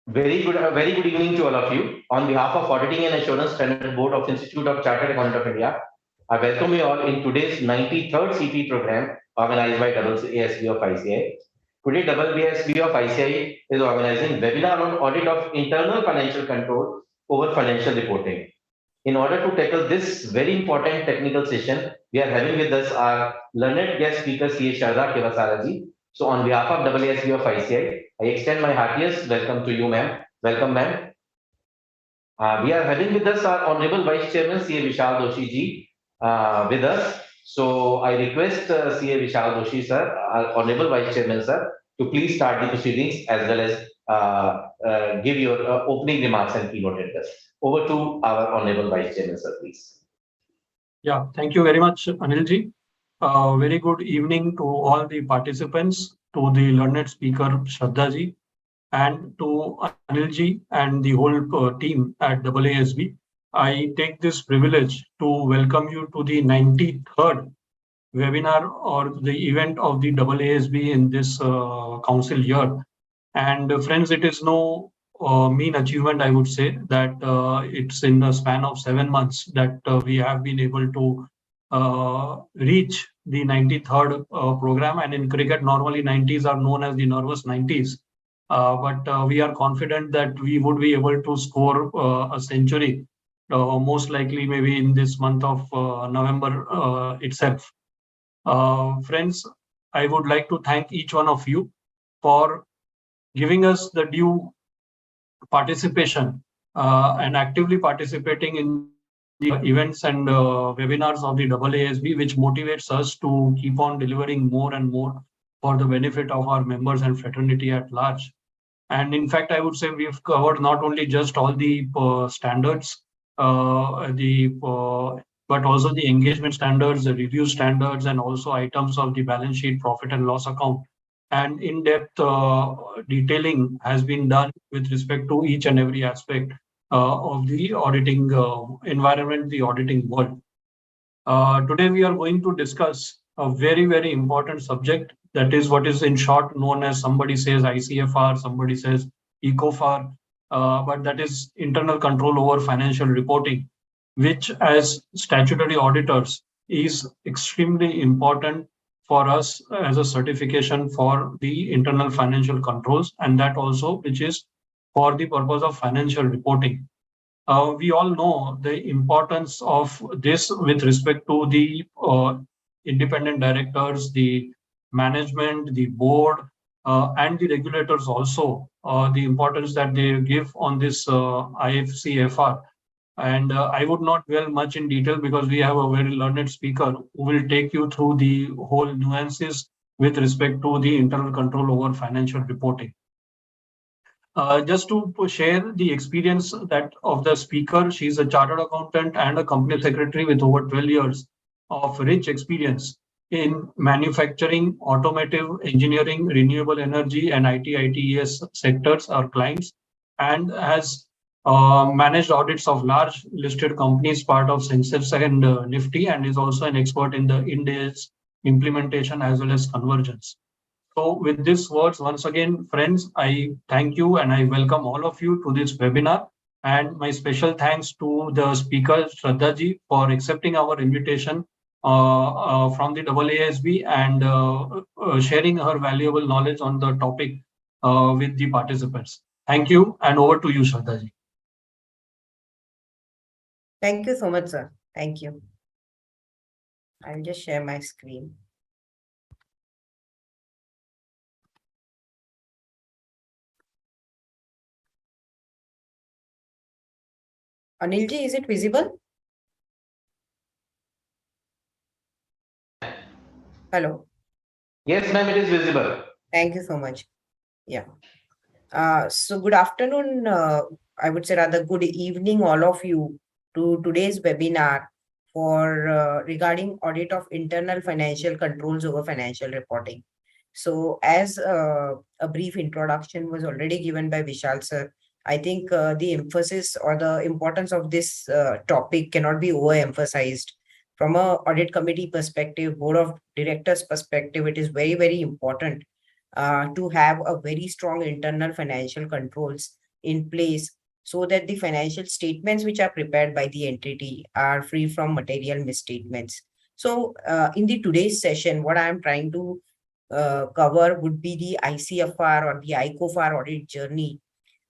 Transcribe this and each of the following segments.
Very good evening to all of you. On behalf of Auditing and Assurance Standard Board of Institute of Chartered Accountants of India, I welcome you all in today's 93rd CP program organized by AASB of ICI. Today, AASB of ICI is organizing webinar on audit of internal financial control over financial reporting. In order to tackle this very important technical session, we are having with us our learned guest speaker, C.A. Sharda Kevasaraji. So, on behalf of AASB of ICI, I extend my heartiest welcome to you, ma'am. Welcome, ma'am. We are having with us our Honorable Vice Chairman, C.A. Vishal Doshi ji, with us. So, I request C.A. Vishal Doshi, sir, our Honorable Vice Chairman, sir, to please start the proceedings as well as give your opening remarks and keynote address. Over to our Honorable Vice Chairman, sir, please. Yeah, thank you very much, Anilji. Very good evening to all the participants, to the learned speaker, Shraddha and to Anilji and the whole team at AASB. I take this privilege to welcome you to the 93rd webinar or the event of the AASB in this council year. And friends, it is no mean achievement, I would say, that it's in the span of 7 months that we have been able to reach the 93rd program. And in cricket, normally 90s are known as the nervous 90s. But we are confident that we would be able to score a century, most likely maybe in this month of November itself. Friends, I would like to thank each one of you for giving us the due participation and actively participating in the events and webinars of the AASB, which motivates us to keep on delivering more and more for the benefit of our members and fraternity at large. And in fact, I would say we've covered not only just all the standards, but also the engagement standards, the review standards, and also items of the balance sheet, profit and loss account. And in-depth detailing has been done with respect to each and every aspect of the auditing environment, the auditing world. Today, we are going to discuss a very, very important subject. That is what is in short known as, somebody says ICFR, somebody says ECOFR, but that is internal control over financial reporting, which as statutory auditors is extremely important for us as a certification for the internal financial controls, and that also which is for the purpose of financial reporting. We all know the importance of this with respect to the independent directors, the management, the board, and the regulators also, the importance that they give on this ICFR. And I would not dwell much in detail because we have a very learned speaker who will take you through the whole nuances with respect to the internal control over financial reporting. Just to share the experience that of the speaker, she's a chartered accountant and a company secretary with over 12 years of rich experience in manufacturing, automotive, engineering, renewable energy, and IT/ITES sectors are clients, and has managed audits of large listed companies, part of Sensex and Nifty, and is also an expert in the Ind AS implementation as well as convergence. So with these words, once again, friends, I thank you and I welcome all of you to this webinar. And my special thanks to the speaker, Shraddha ji, for accepting our invitation from the AASB and sharing her valuable knowledge on the topic with the participants. Thank you, and over to you, Shraddha ji. Thank you so much, sir. Thank you. I'll just share my screen. Anilji, is it visible? Hello. Yes, ma'am, it is visible. Thank you so much. Yeah. So good afternoon, I would say rather good evening, all of you, to today's webinar for regarding audit of internal financial controls over financial reporting. So as a brief introduction was already given by Vishal sir, I think the emphasis or the importance of this topic cannot be overemphasized. From a audit committee perspective, board of directors perspective, it is very, very important to have a very strong internal financial controls in place so that the financial statements which are prepared by the entity are free from material misstatements. So in the today's session, what I am trying to cover would be the ICFR or the ICOFR audit journey.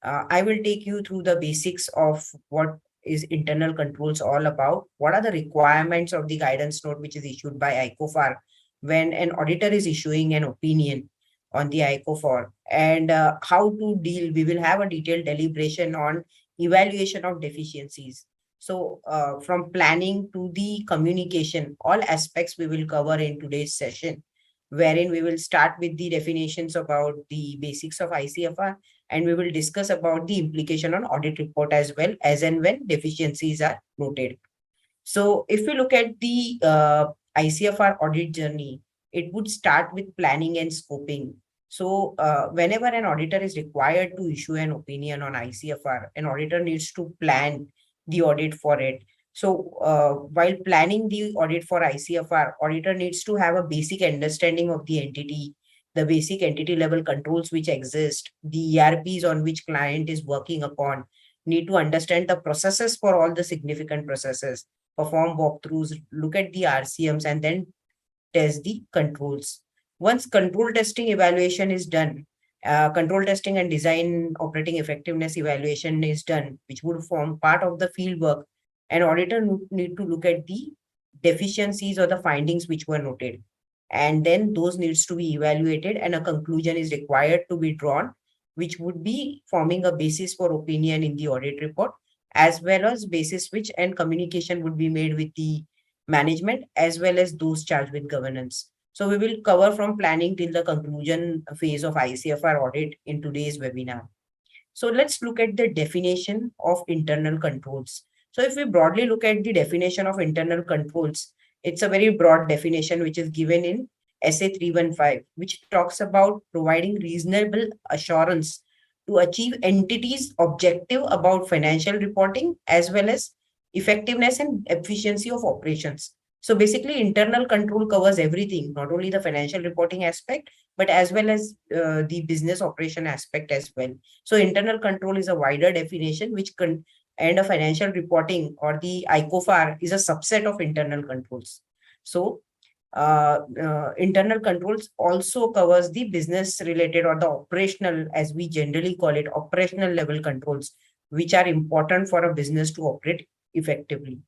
I will take you through the basics of what is internal controls all about. What are the requirements of the guidance note which is issued by ICOFR when an auditor is issuing an opinion on the ICOFR, and how to deal. We will have a detailed deliberation on evaluation of deficiencies. So from planning to the communication, all aspects we will cover in today's session, wherein we will start with the definitions about the basics of ICFR, and we will discuss about the implication on audit report as well as and when deficiencies are noted. So if we look at the ICFR audit journey, it would start with planning and scoping. So whenever an auditor is required to issue an opinion on ICFR, an auditor needs to plan the audit for it. So while planning the audit for ICFR, auditor needs to have a basic understanding of the entity, the basic entity level controls which exist, the ERPs on which client is working upon, need to understand the processes for all the significant processes, perform walkthroughs, look at the RCMs, and then test the controls. Once control testing evaluation is done, control testing and design operating effectiveness evaluation is done, which would form part of the field work. An auditor need to look at the deficiencies or the findings which were noted. And then those needs to be evaluated and a conclusion is required to be drawn, which would be forming a basis for opinion in the audit report, as well as basis which and communication would be made with the management as well as those charged with governance. So we will cover from planning till the conclusion phase of ICFR audit in today's webinar. So let's look at the definition of internal controls. So if we broadly look at the definition of internal controls, it's a very broad definition which is given in SA 315, which talks about providing reasonable assurance to achieve entities' objective about financial reporting as well as effectiveness and efficiency of operations. So basically, internal control covers everything, not only the financial reporting aspect, but as well as the business operation aspect as well. So internal control is a wider definition, and a financial reporting or the ICOFR is a subset of internal controls. So internal controls also covers the business related or the operational, as we generally call it, operational level controls, which are important for a business to operate effectively.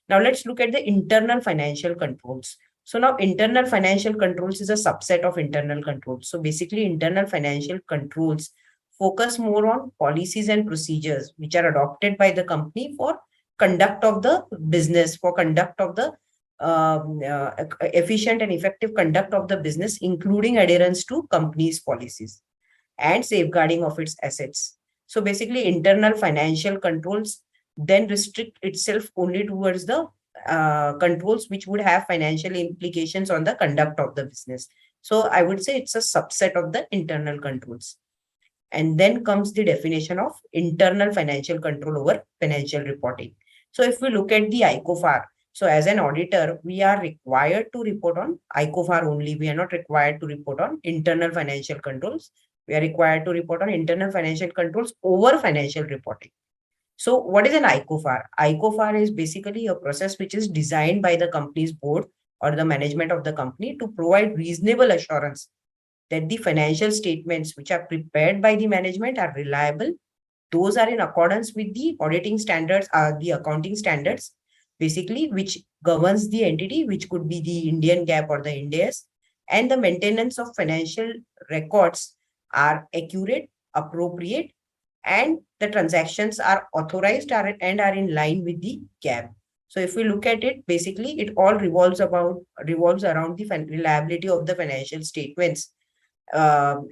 Now let's look at the internal financial controls. So now internal financial controls is a subset of internal controls. So basically internal financial controls focus more on policies and procedures which are adopted by the company for conduct of the business, for conduct of the efficient and effective conduct of the business, including adherence to company's policies and safeguarding of its assets. So basically internal financial controls then restrict itself only towards the controls which would have financial implications on the conduct of the business. So I would say it's a subset of the internal controls. And then comes the definition of internal financial control over financial reporting. So if we look at the ICOFR, so as an auditor, we are required to report on ICOFR only. We are not required to report on internal financial controls. We are required to report on internal financial controls over financial reporting. So what is an ICOFR? ICOFR is basically a process which is designed by the company's board or the management of the company to provide reasonable assurance that the financial statements which are prepared by the management are reliable. Those are in accordance with the auditing standards, the accounting standards, basically, which governs the entity, which could be the Indian GAAP or the Ind AS, and the maintenance of financial records are accurate, appropriate, and the transactions are authorized and are in line with the GAAP. So if we look at it, basically, it all revolves around the reliability of the financial statements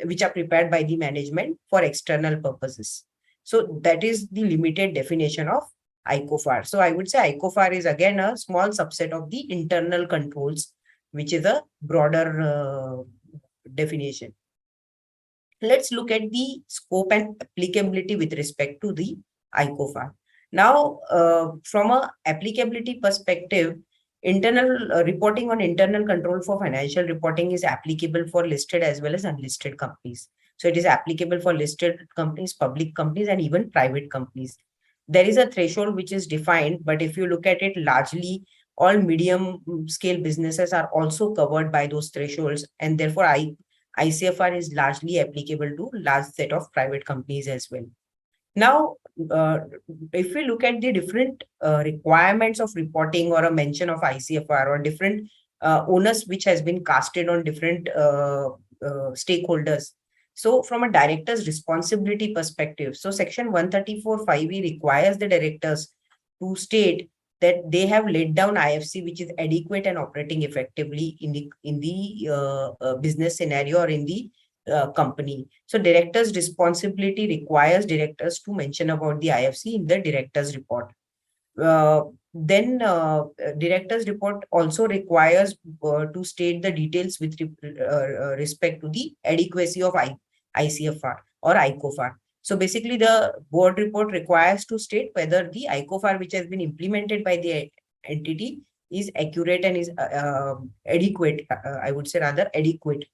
which are prepared by the management for external purposes. So that is the limited definition of ICOFR. So I would say ICOFR is again a small subset of the internal controls, which is a broader definition. Let's look at the scope and applicability with respect to the ICOFR. Now, from a applicability perspective, internal reporting on internal control for financial reporting is applicable for listed as well as unlisted companies. So it is applicable for listed companies, public companies, and even private companies. There is a threshold which is defined, but if you look at it, largely all medium scale businesses are also covered by those thresholds, and therefore ICFR is largely applicable to large set of private companies as well. Now, uh, if we look at the different requirements of reporting or a mention of ICFR or different onus which has been casted on different stakeholders. So from a director's responsibility perspective, so section 134(5)(e) requires the directors to state that they have laid down IFC which is adequate and operating effectively in the business scenario or in the company. So director's responsibility requires directors to mention about the IFC in the director's report. Then director's report also requires to state the details with respect to the adequacy of ICFR or ICOFR. So basically the board report requires to state whether the ICOFR which has been implemented by the entity is accurate and is adequate, I would say rather adequate.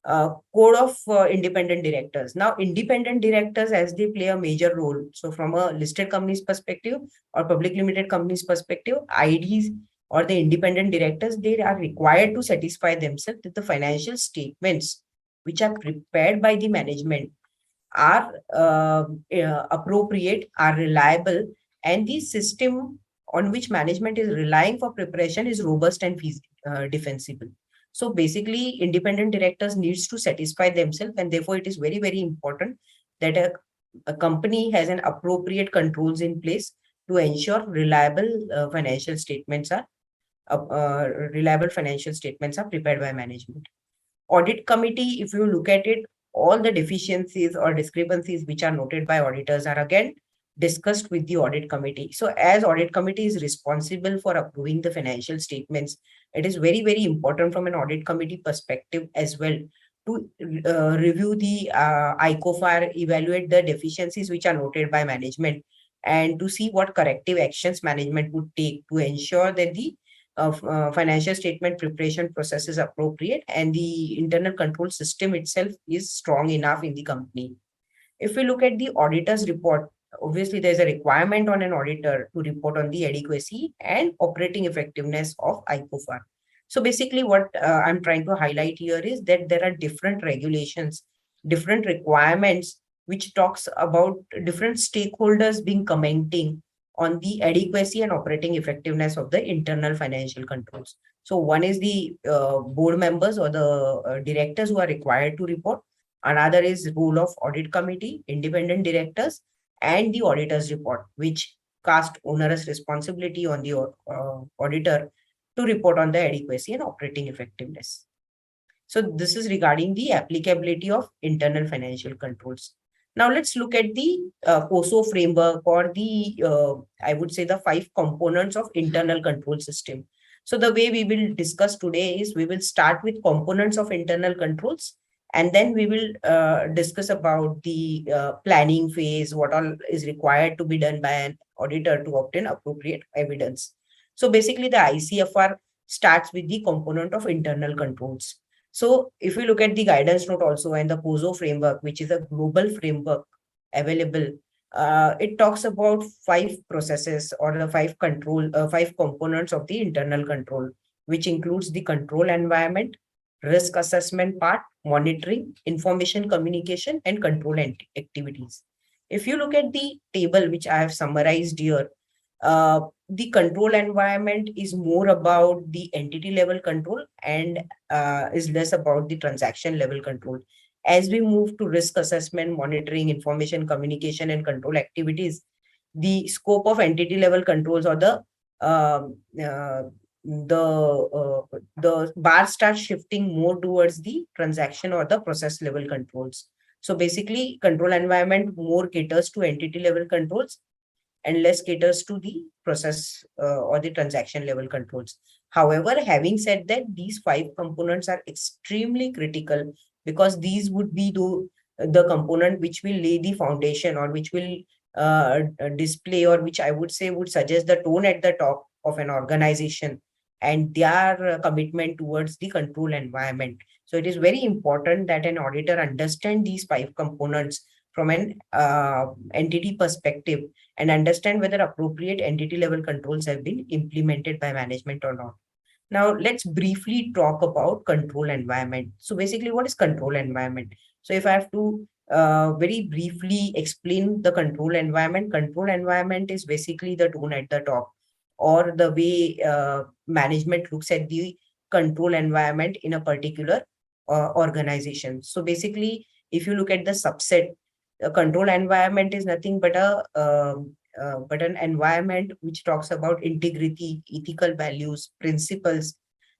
Code of independent directors. Now, independent directors, as they play a major role. So, from a listed company's perspective or public limited company's perspective, IDs or the independent directors, they are required to satisfy themselves that the financial statements which are prepared by the management are appropriate, are reliable, and the system on which management is relying for preparation is robust and defensible. So basically, independent directors needs to satisfy themselves, and therefore it is very, very important that a company has an appropriate controls in place to ensure reliable financial statements are prepared by management. Audit committee, if you look at it, all the deficiencies or discrepancies which are noted by auditors are again discussed with the audit committee. So as audit committee is responsible for approving the financial statements, it is very, very important from an audit committee perspective as well to review the ICOFR, evaluate the deficiencies which are noted by management, and to see what corrective actions management would take to ensure that the financial statement preparation process is appropriate and the internal control system itself is strong enough in the company. If we look at the auditor's report, obviously there's a requirement on an auditor to report on the adequacy and operating effectiveness of ICOFR. So basically what I'm trying to highlight here is that there are different regulations, different requirements, which talks about different stakeholders being commenting on the adequacy and operating effectiveness of the internal financial controls. So one is the board members or the directors who are required to report. Another is role of audit committee, independent directors, and the auditor's report, which cast onerous responsibility on the auditor to report on the adequacy and operating effectiveness. So this is regarding the applicability of internal financial controls. Now let's look at the COSO framework or the, I would say the 5 components of internal control system. So the way we will discuss today is we will start with components of internal controls, and then we will discuss about the planning phase, what all is required to be done by an auditor to obtain appropriate evidence. So basically the ICFR starts with the component of internal controls. So if we look at the guidance note also and the COSO framework, which is a global framework available, it talks about 5 processes or the 5 components of the internal control, which includes the control environment, risk assessment part, monitoring, information communication, and control activities. If you look at the table which I have summarized here, the control environment is more about the entity level control and is less about the transaction level control. As we move to risk assessment, monitoring, information communication, and control activities, the scope of entity level controls or the bar starts shifting more towards the transaction or the process level controls. So basically, control environment more caters to entity level controls and less caters to the process or the transaction level controls. However, having said that, these 5 components are extremely critical because these would be the component which will lay the foundation or which will display, or which I would say would suggest the tone at the top of an organization and their commitment towards the control environment. So it is very important that an auditor understand these 5 components from an entity perspective and understand whether appropriate entity level controls have been implemented by management or not. Now, let's briefly talk about control environment. So basically, what is control environment? So if I have to very briefly explain the control environment is basically the tone at the top, or the way management looks at the control environment in a particular organization. So basically, if you look at the subset, a control environment is nothing but but an environment which talks about integrity, ethical values, principles,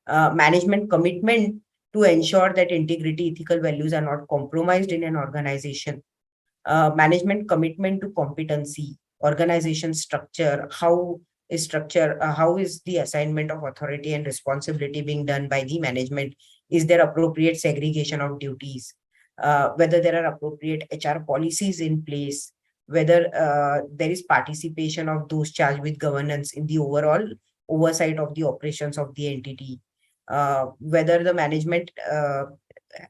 management commitment to ensure that integrity, ethical values are not compromised in an organization, management commitment to competency, organization structure, how is the assignment of authority and responsibility being done by the management? Is there appropriate segregation of duties? Whether there are appropriate HR policies in place, whether there is participation of those charged with governance in the overall oversight of the operations of the entity, whether the management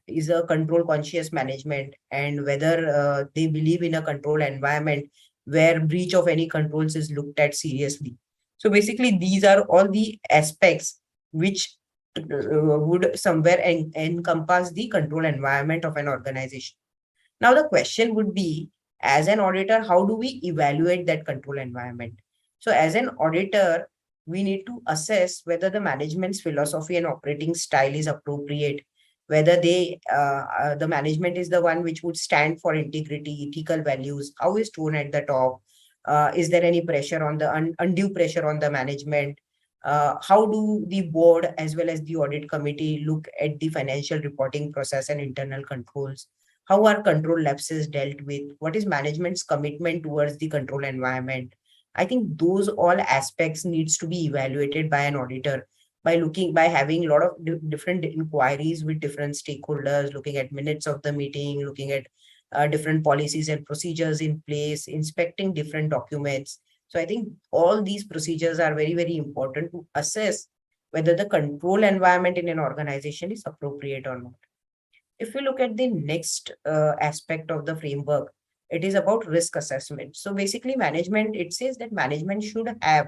is a control conscious management, and whether they believe in a control environment where breach of any controls is looked at seriously. So basically, these are all the aspects which would somewhere encompass the control environment of an organization. Now, the question would be, as an auditor, how do we evaluate that control environment? So, as an auditor, we need to assess whether the management's philosophy and operating style is appropriate, whether the management is the one which would stand for integrity, ethical values, how is tone at the top, is there any pressure on the undue pressure on the management, how do the board as well as the audit committee look at the financial reporting process and internal controls, how are control lapses dealt with, what is management's commitment towards the control environment. I think those all aspects needs to be evaluated by an auditor by having a lot of different inquiries with different stakeholders, looking at minutes of the meeting, looking at different policies and procedures in place, inspecting different documents. So I think all these procedures are very, very important to assess whether the control environment in an organization is appropriate or not. If we look at the next aspect of the framework, it is about risk assessment. So basically, it says that management should have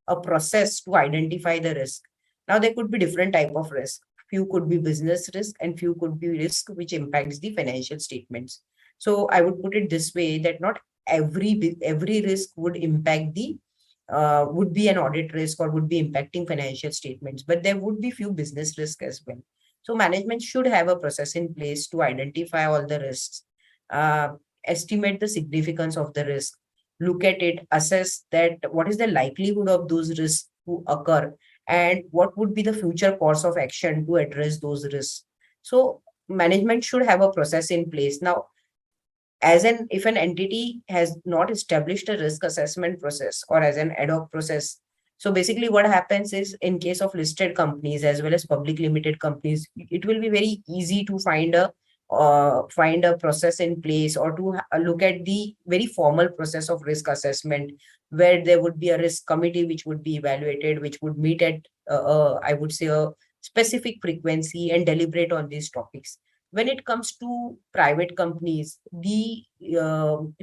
a process to identify the risk. Now, there could be different type of risk. Few could be business risk and few could be risk which impacts the financial statements. So I would put it this way, that not every risk would impact the would be an audit risk or would be impacting financial statements, but there would be few business risk as well. So management should have a process in place to identify all the risks, uh, estimate the significance of the risk, look at it, assess that what is the likelihood of those risks to occur, and what would be the future course of action to address those risks. So management should have a process in place. Now, if an entity has not established a risk assessment process or as an ad hoc process, so basically what happens is, in case of listed companies as well as public limited companies, it will be very easy to find a process in place, or to look at the very formal process of risk assessment, where there would be a risk committee which would be evaluated, which would meet at I would say a specific frequency and deliberate on these topics. When it comes to private companies, the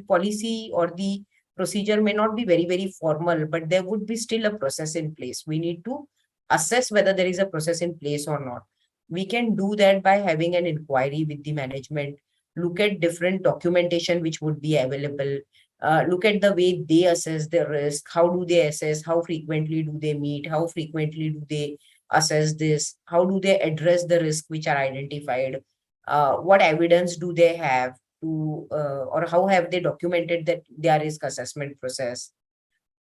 policy or the procedure may not be very, very formal, but there would be still a process in place. We need to assess whether there is a process in place or not. We can do that by having an inquiry with the management, look at different documentation which would be available, look at the way they assess the risk, how do they assess, how frequently do they meet, how frequently do they assess this, how do they address the risk which are identified, what evidence do they have to or how have they documented that their risk assessment process.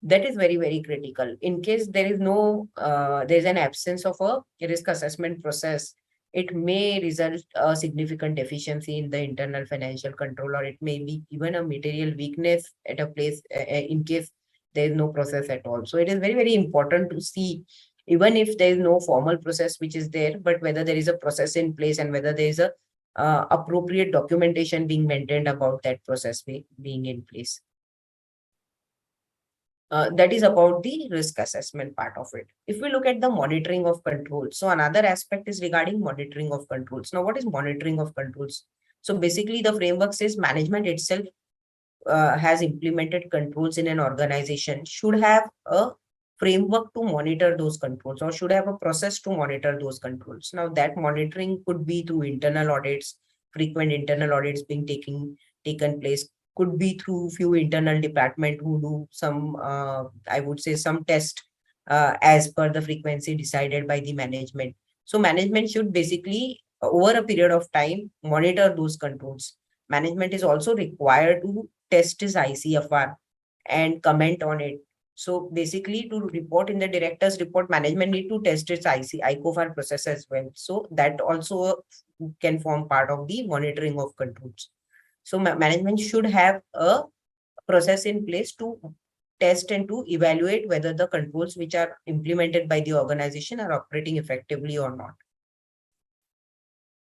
That is very, very critical. In case there is an absence of a risk assessment process, it may result a significant deficiency in the internal financial control, or it may be even a material weakness at a place in case there is no process at all. So it is very, very important to see, even if there is no formal process which is there, but whether there is a process in place and whether there is a appropriate documentation being maintained about that process being in place. That is about the risk assessment part of it. If we look at the monitoring of controls, so another aspect is regarding monitoring of controls. Now, what is monitoring of controls? So basically, the framework says management itself has implemented controls in an organization should have a framework to monitor those controls or should have a process to monitor those controls. Now, that monitoring could be through internal audits, frequent internal audits being taken place, could be through few internal department who do some, I would say, some test as per the frequency decided by the management. So management should basically, over a period of time, monitor those controls. Management is also required to test his ICFR and comment on it. So basically, to report in the director's report, management need to test its ICFR process as well. So that also can form part of the monitoring of controls. So management should have a process in place to test and to evaluate whether the controls which are implemented by the organization are operating effectively or not.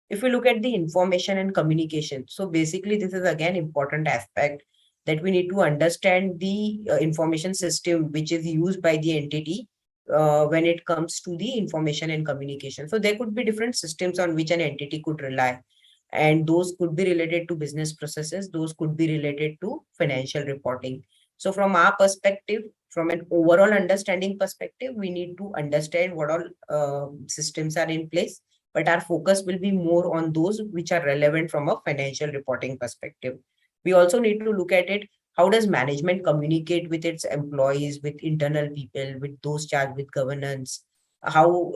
If we look at the information and communication, so basically this is again important aspect that we need to understand the information system which is used by the entity when it comes to the information and communication. So there could be different systems on which an entity could rely, and those could be related to business processes, those could be related to financial reporting. So from our perspective, from an overall understanding perspective, we need to understand what all systems are in place, but our focus will be more on those which are relevant from a financial reporting perspective. We also need to look at it. How does management communicate with its employees, with internal people, with those charged with governance? How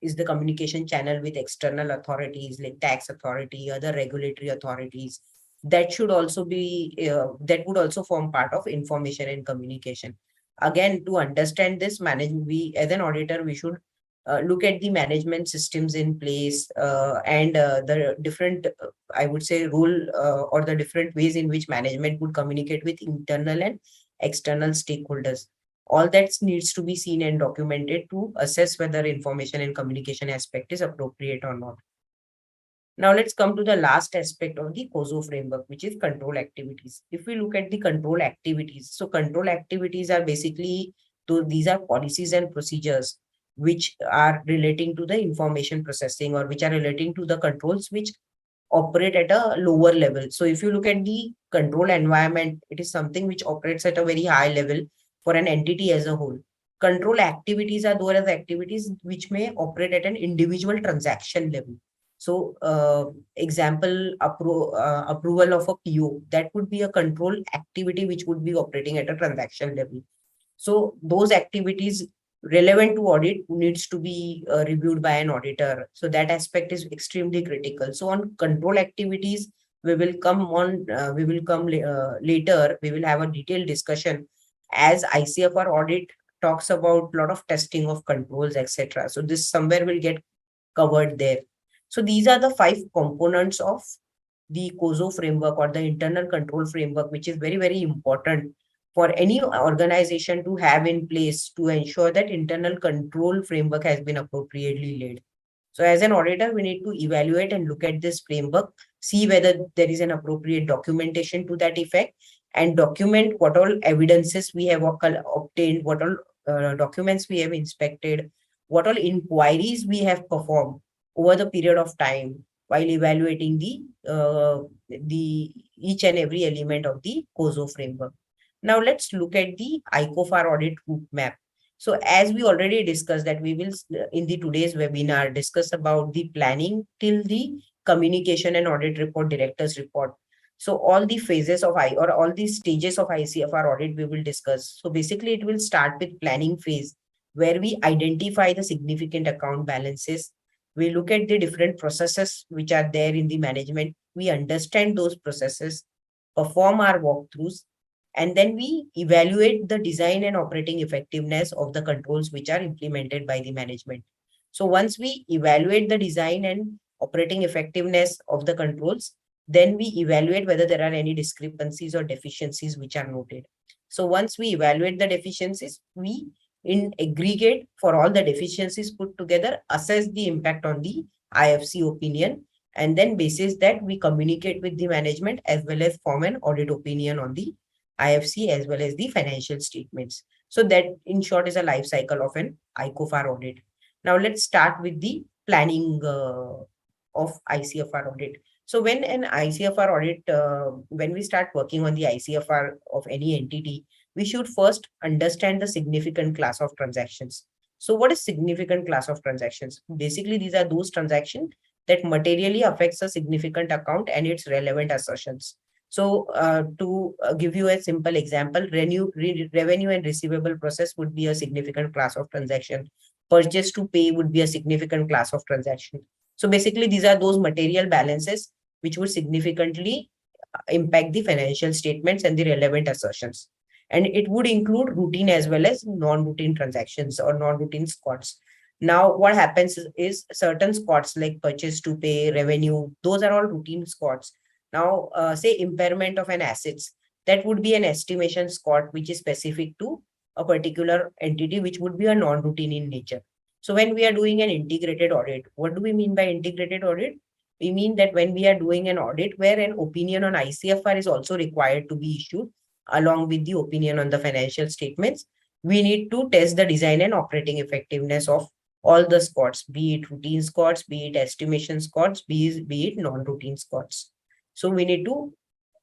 is the communication channel with external authorities like tax authority, other regulatory authorities? That should also be, that would also form part of information and communication. Again, to understand this management, we as an auditor, we should look at the management systems in place and the different, I would say, role or the different ways in which management would communicate with internal and external stakeholders. All that needs to be seen and documented to assess whether information and communication aspect is appropriate or not. Now let's come to the last aspect of the COSO framework, which is control activities. If we look at the control activities, so control activities are basically, these are policies and procedures which are relating to the information processing or which are relating to the controls which operate at a lower level. So if you look at the control environment, it is something which operates at a very high level for an entity as a whole. Control activities are those activities which may operate at an individual transaction level. So example, approval of a PO, that would be a control activity which would be operating at a transaction level. So those activities relevant to audit needs to be reviewed by an auditor. So that aspect is extremely critical. So on control activities, we will come later. We will have a detailed discussion as ICFR audit talks about a lot of testing of controls, etc. So this somewhere will get covered there. So these are the 5 components of the COSO framework or the internal control framework, which is very, very important for any organization to have in place to ensure that internal control framework has been appropriately laid. So as an auditor, we need to evaluate and look at this framework, see whether there is an appropriate documentation to that effect, and document what all evidences we have obtained, what all documents we have inspected, what all inquiries we have performed over the period of time while evaluating the each and every element of the COSO framework. Now let's look at the ICFR audit route map. So as we already discussed that we will in the today's webinar discuss about the planning till the communication and audit report, director's report. So all the phases of or all the stages of ICFR audit we will discuss. So basically it will start with planning phase where we identify the significant account balances. We look at the different processes which are there in the management. We understand those processes, perform our walkthroughs, and then we evaluate the design and operating effectiveness of the controls which are implemented by the management. So once we evaluate the design and operating effectiveness of the controls, then we evaluate whether there are any discrepancies or deficiencies which are noted. So once we evaluate the deficiencies, we in aggregate for all the deficiencies put together, assess the impact on the IFC opinion, and then basis that we communicate with the management as well as form an audit opinion on the IFC as well as the financial statements. So that in short is a life cycle of an ICFR audit. Now let's start with the planning of ICFR audit. So when an ICFR audit, when we start working on the ICFR of any entity, we should first understand the significant class of transactions. So what is significant class of transactions? Basically, these are those transactions that materially affects a significant account and its relevant assertions. So to give you a simple example, revenue and receivable process would be a significant class of transaction. Purchase to pay would be a significant class of transaction. So basically, these are those material balances which would significantly impact the financial statements and the relevant assertions. And it would include routine as well as non-routine transactions or non-routine squats. Now, what happens is certain squats like purchase to pay, revenue, those are all routine squats. Now, say impairment of an assets, that would be an estimation squat which is specific to a particular entity, which would be a non-routine in nature. So when we are doing an integrated audit, what do we mean by integrated audit? We mean that when we are doing an audit where an opinion on ICFR is also required to be issued along with the opinion on the financial statements, we need to test the design and operating effectiveness of all the squats, be it routine squats, be it estimation squats, be it non-routine squats. So we need to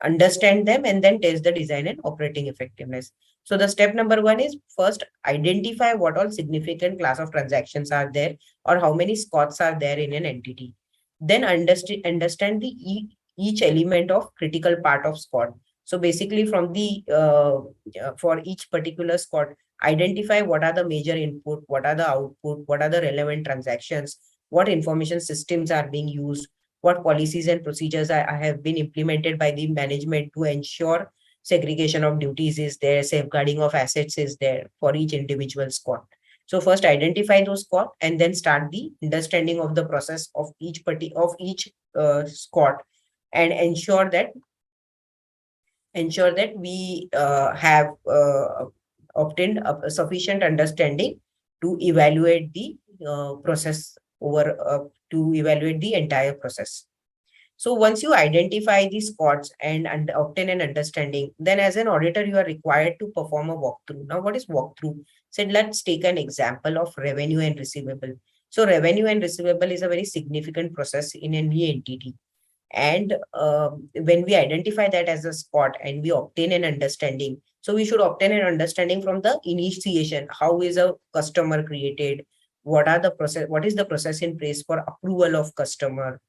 understand them and then test the design and operating effectiveness. So the step number one is first identify what all significant class of transactions are there or how many squats are there in an entity. Then understand each element of critical part of squat. So basically from the for each particular squat, identify what are the major input, what are the output, what are the relevant transactions, what information systems are being used, what policies and procedures have been implemented by the management to ensure segregation of duties is there, safeguarding of assets is there for each individual squad. So first identify those squad and then start the understanding of the process of each squad and ensure that we have obtained a sufficient understanding to evaluate the process to evaluate the entire process. So once you identify these squads and obtain an understanding, then as an auditor, you are required to perform a walkthrough. Now, what is walkthrough? So let's take an example of revenue and receivable. So revenue and receivable is a very significant process in any entity. And when we identify that as a spot and we obtain an understanding, so we should obtain an understanding from the initiation. How is a customer created? What is the process in place for approval of customer?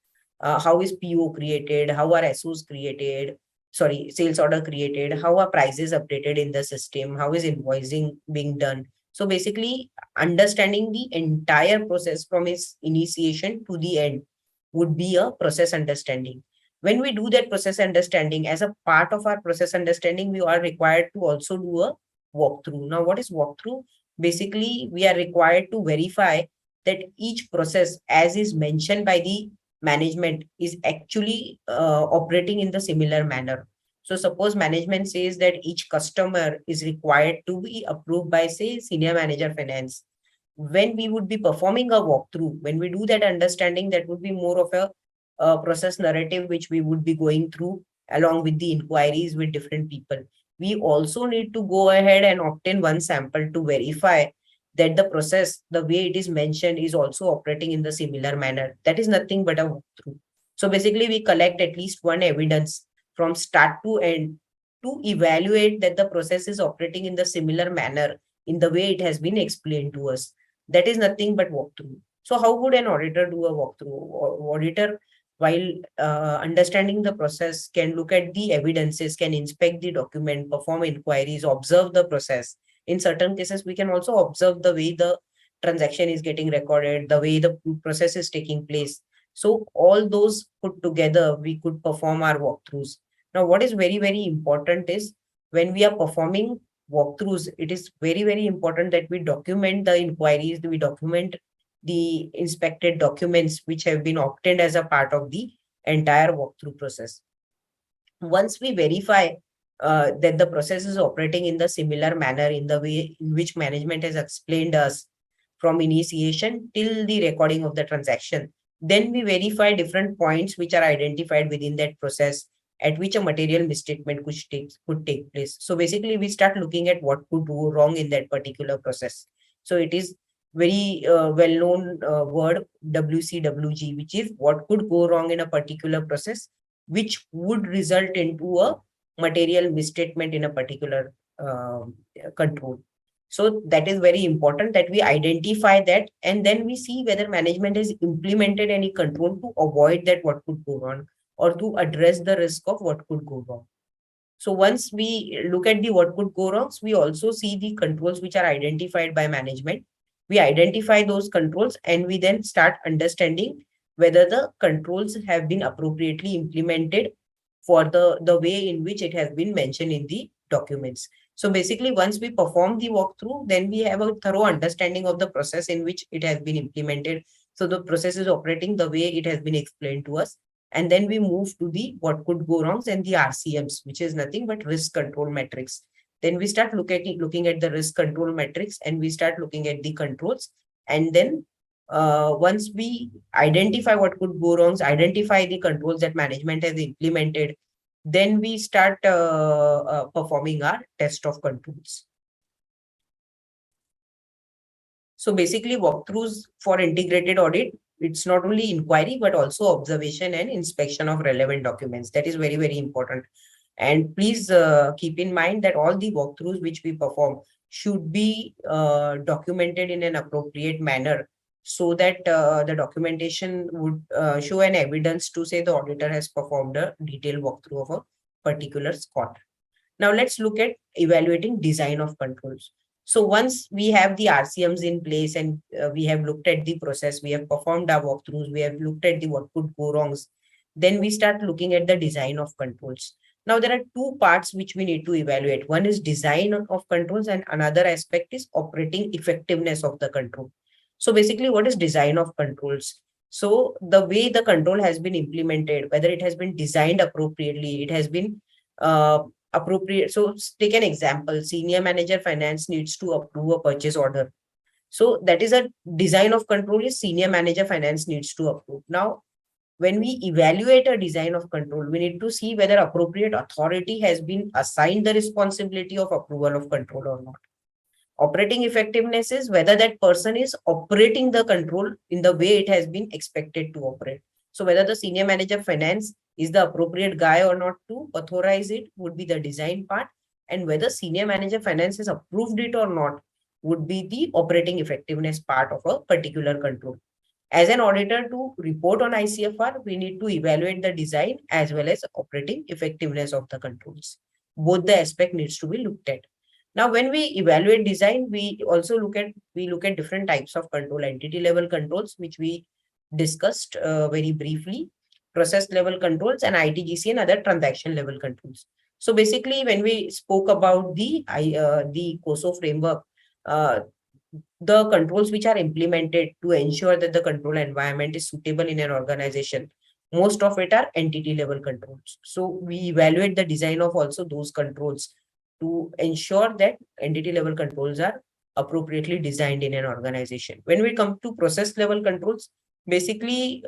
How is PO created? How are SOs created? Sorry, sales order created? How are prices updated in the system? How is invoicing being done? So basically, understanding the entire process from its initiation to the end would be a process understanding. When we do that process understanding, as a part of our process understanding, we are required to also do a walkthrough. Now, what is walkthrough? Basically, we are required to verify that each process, as is mentioned by the management, is actually operating in the similar manner. So suppose management says that each customer is required to be approved by, say, senior manager finance. When we would be performing a walkthrough, when we do that understanding, that would be more of a process narrative, which we would be going through along with the inquiries with different people. We also need to go ahead and obtain one sample to verify that the process, the way it is mentioned, is also operating in the similar manner. That is nothing but a walkthrough. So basically, we collect at least one evidence from start to end to evaluate that the process is operating in the similar manner in the way it has been explained to us. That is nothing but walkthrough. So how would an auditor do a walkthrough? Auditor, while understanding the process, can look at the evidences, can inspect the document, perform inquiries, observe the process. In certain cases, we can also observe the way the transaction is getting recorded, the way the process is taking place. So all those put together, we could perform our walkthroughs. Now, what is very, very important is when we are performing walkthroughs, it is very, very important that we document the inquiries, we document the inspected documents which have been obtained as a part of the entire walkthrough process. Once we verify that the process is operating in the similar manner in the way in which management has explained us from initiation till the recording of the transaction, then we verify different points which are identified within that process, at which a material misstatement could take place. So basically, we start looking at what could go wrong in that particular process. So it is very well-known word WCWG, which is what could go wrong in a particular process, which would result into a material misstatement in a particular control. So that is very important that we identify that, and then we see whether management has implemented any control to avoid that what could go wrong, or to address the risk of what could go wrong. So once we look at the what could go wrong, we also see the controls which are identified by management. We identify those controls and we then start understanding whether the controls have been appropriately implemented for the way in which it has been mentioned in the documents. So basically, once we perform the walkthrough, then we have a thorough understanding of the process in which it has been implemented. So the process is operating the way it has been explained to us. And then we move to the what could go wrongs and the RCMs, which is nothing but risk control metrics. Then we start looking at the risk control metrics, and we start looking at the controls. And then once we identify what could go wrongs, identify the controls that management has implemented, then we start performing our test of controls. So basically, walkthroughs for integrated audit, it's not only inquiry, but also observation and inspection of relevant documents. That is very, very important. And please keep in mind that all the walkthroughs which we perform should be documented in an appropriate manner, so that the documentation would show an evidence to say the auditor has performed a detailed walkthrough of a particular spot. Now let's look at evaluating design of controls. So once we have the RCMs in place and we have looked at the process, we have performed our walkthroughs, we have looked at the what could go wrongs, then we start looking at the design of controls. Now there are two parts which we need to evaluate. One is design of controls and another aspect is operating effectiveness of the control. So basically, what is design of controls? So the way the control has been implemented, whether it has been designed appropriately, it has been appropriate. So take an example, senior manager finance needs to approve a purchase order. So that is a design of control is senior manager finance needs to approve. Now, when we evaluate a design of control, we need to see whether appropriate authority has been assigned the responsibility of approval of control or not. Operating effectiveness is whether that person is operating the control in the way it has been expected to operate. So whether the senior manager finance is the appropriate guy or not to authorize it would be the design part, and whether senior manager finance has approved it or not would be the operating effectiveness part of a particular control. As an auditor, to report on ICFR, we need to evaluate the design as well as operating effectiveness of the controls. Both the aspect needs to be looked at. Now, when we evaluate design, we also look at different types of control: entity level controls, which we discussed very briefly, process level controls, and ITGC and other transaction level controls. So basically, when we spoke about the COSO framework, the controls which are implemented to ensure that the control environment is suitable in an organization, most of it are entity level controls. So we evaluate the design of also those controls to ensure that entity level controls are appropriately designed in an organization. When we come to process level controls, basically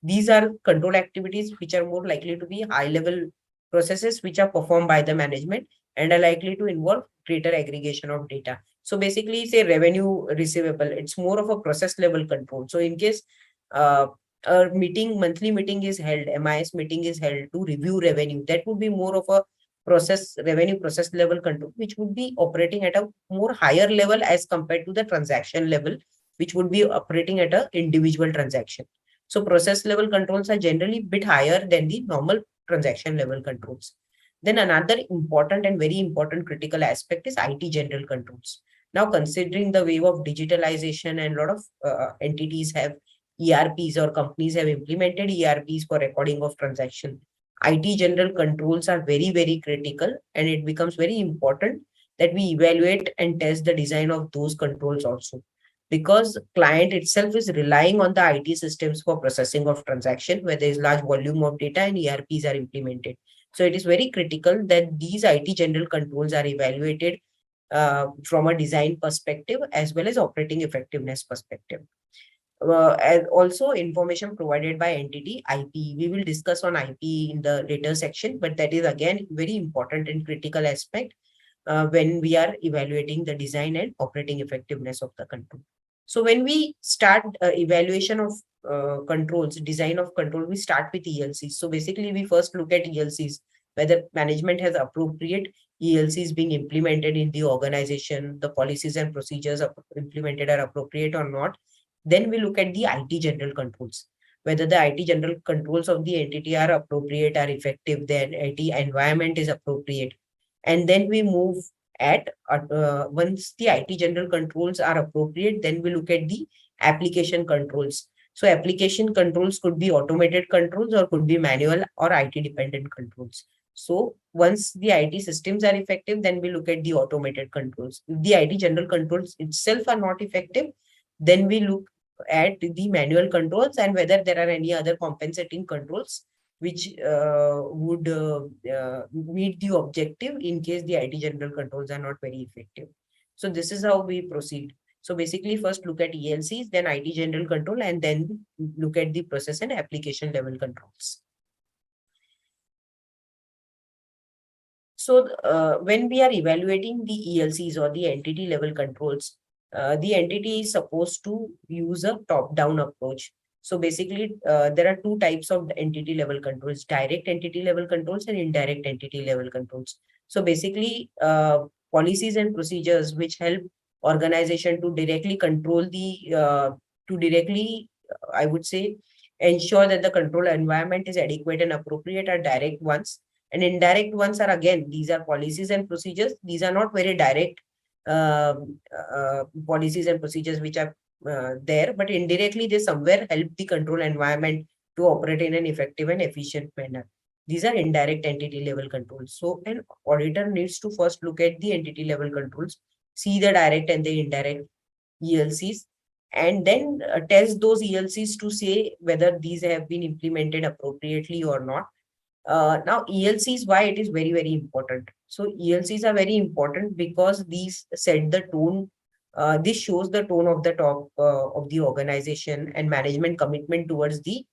these are control activities which are more likely to be high level processes which are performed by the management and are likely to involve greater aggregation of data. So basically, say revenue receivable, it's more of a process level control. So in case a monthly meeting is held, MIS meeting is held to review revenue, that would be more of a revenue process level control, which would be operating at a more higher level as compared to the transaction level, which would be operating at a individual transaction. So process level controls are generally a bit higher than the normal transaction level controls. Then another important and very important critical aspect is IT general controls. Now, considering the wave of digitalization and a lot of entities have ERPs or companies have implemented ERPs for recording of transaction, IT general controls are very, very critical, and it becomes very important that we evaluate and test the design of those controls also, because client itself is relying on the IT systems for processing of transaction where there is large volume of data and ERPs are implemented. So it is very critical that these IT general controls are evaluated from a design perspective as well as operating effectiveness perspective. And also information provided by entity IP. We will discuss on IP in the later section, but that is again very important and critical aspect when we are evaluating the design and operating effectiveness of the control. So when we start evaluation of controls, design of control, we start with ELCs. So basically we first look at ELCs, whether management has appropriate ELCs being implemented in the organization, the policies and procedures implemented are appropriate or not. Then we look at the IT general controls, whether the IT general controls of the entity are appropriate, are effective, then IT environment is appropriate. And then we move at once the IT general controls are appropriate, then we look at the application controls. So application controls could be automated controls or could be manual or IT dependent controls. So once the IT systems are effective, then we look at the automated controls. If the IT general controls itself are not effective, then we look at the manual controls and whether there are any other compensating controls which would meet the objective in case the IT general controls are not very effective. So this is how we proceed. So basically first look at ELCs, then IT general control, and then look at the process and application level controls. So when we are evaluating the ELCs or the entity level controls, the entity is supposed to use a top-down approach. So basically, there are two types of entity level controls: direct entity level controls and indirect entity level controls. So basically, policies and procedures which help organization to directly control the, I would say, ensure that the control environment is adequate and appropriate are direct ones. And indirect ones are, again, these are policies and procedures. These are not very direct policies and procedures which are there, but indirectly they somewhere help the control environment to operate in an effective and efficient manner. These are indirect entity level controls. So an auditor needs to first look at the entity level controls, see the direct and the indirect ELCs, and then test those ELCs to say whether these have been implemented appropriately or not. Now, ELCs, why it is very, very important. So ELCs are very important because these set the tone. This shows the tone of the top of the organization and management commitment towards the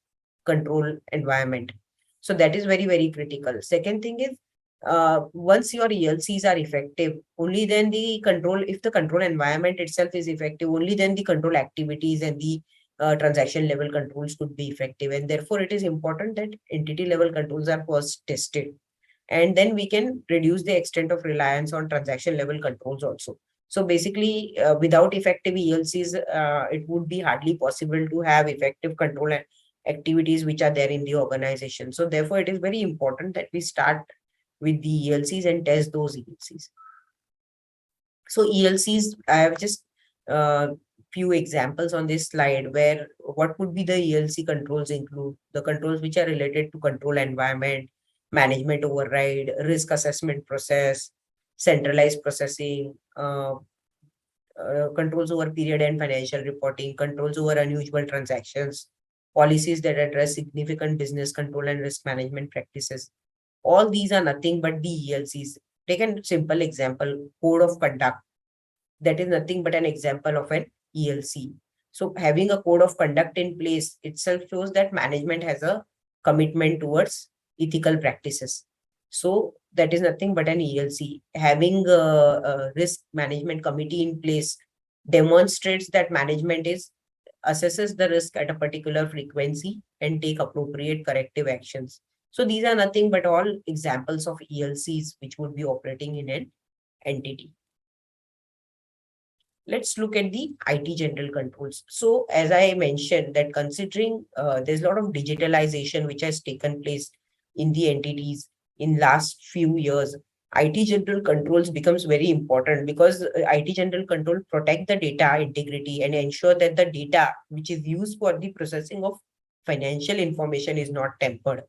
control environment. So that is very, very critical. Second thing is, once your ELCs are effective, only then the control, if the control environment itself is effective, only then the control activities and the transaction level controls could be effective. And therefore, it is important that entity level controls are first tested. And then we can reduce the extent of reliance on transaction level controls also. So basically, without effective ELCs, it would be hardly possible to have effective control activities which are there in the organization. So therefore, it is very important that we start with the ELCs and test those ELCs. So ELCs, I have just few examples on this slide where what would be the ELC controls include the controls which are related to control environment, management override, risk assessment process, centralized processing, controls over period and financial reporting, controls over unusual transactions, policies that address significant business control and risk management practices. All these are nothing but the ELCs. Take a simple example, code of conduct. That is nothing but an example of an ELC. So having a code of conduct in place itself shows that management has a commitment towards ethical practices. So that is nothing but an ELC. Having a risk management committee in place demonstrates that management assesses the risk at a particular frequency and take appropriate corrective actions. So these are nothing but all examples of ELCs which would be operating in an entity. Let's look at the IT general controls. So as I mentioned that considering there's a lot of digitalization which has taken place in the entities in last few years, IT general controls becomes very important because IT general control protect the data integrity and ensure that the data which is used for the processing of financial information is not tampered.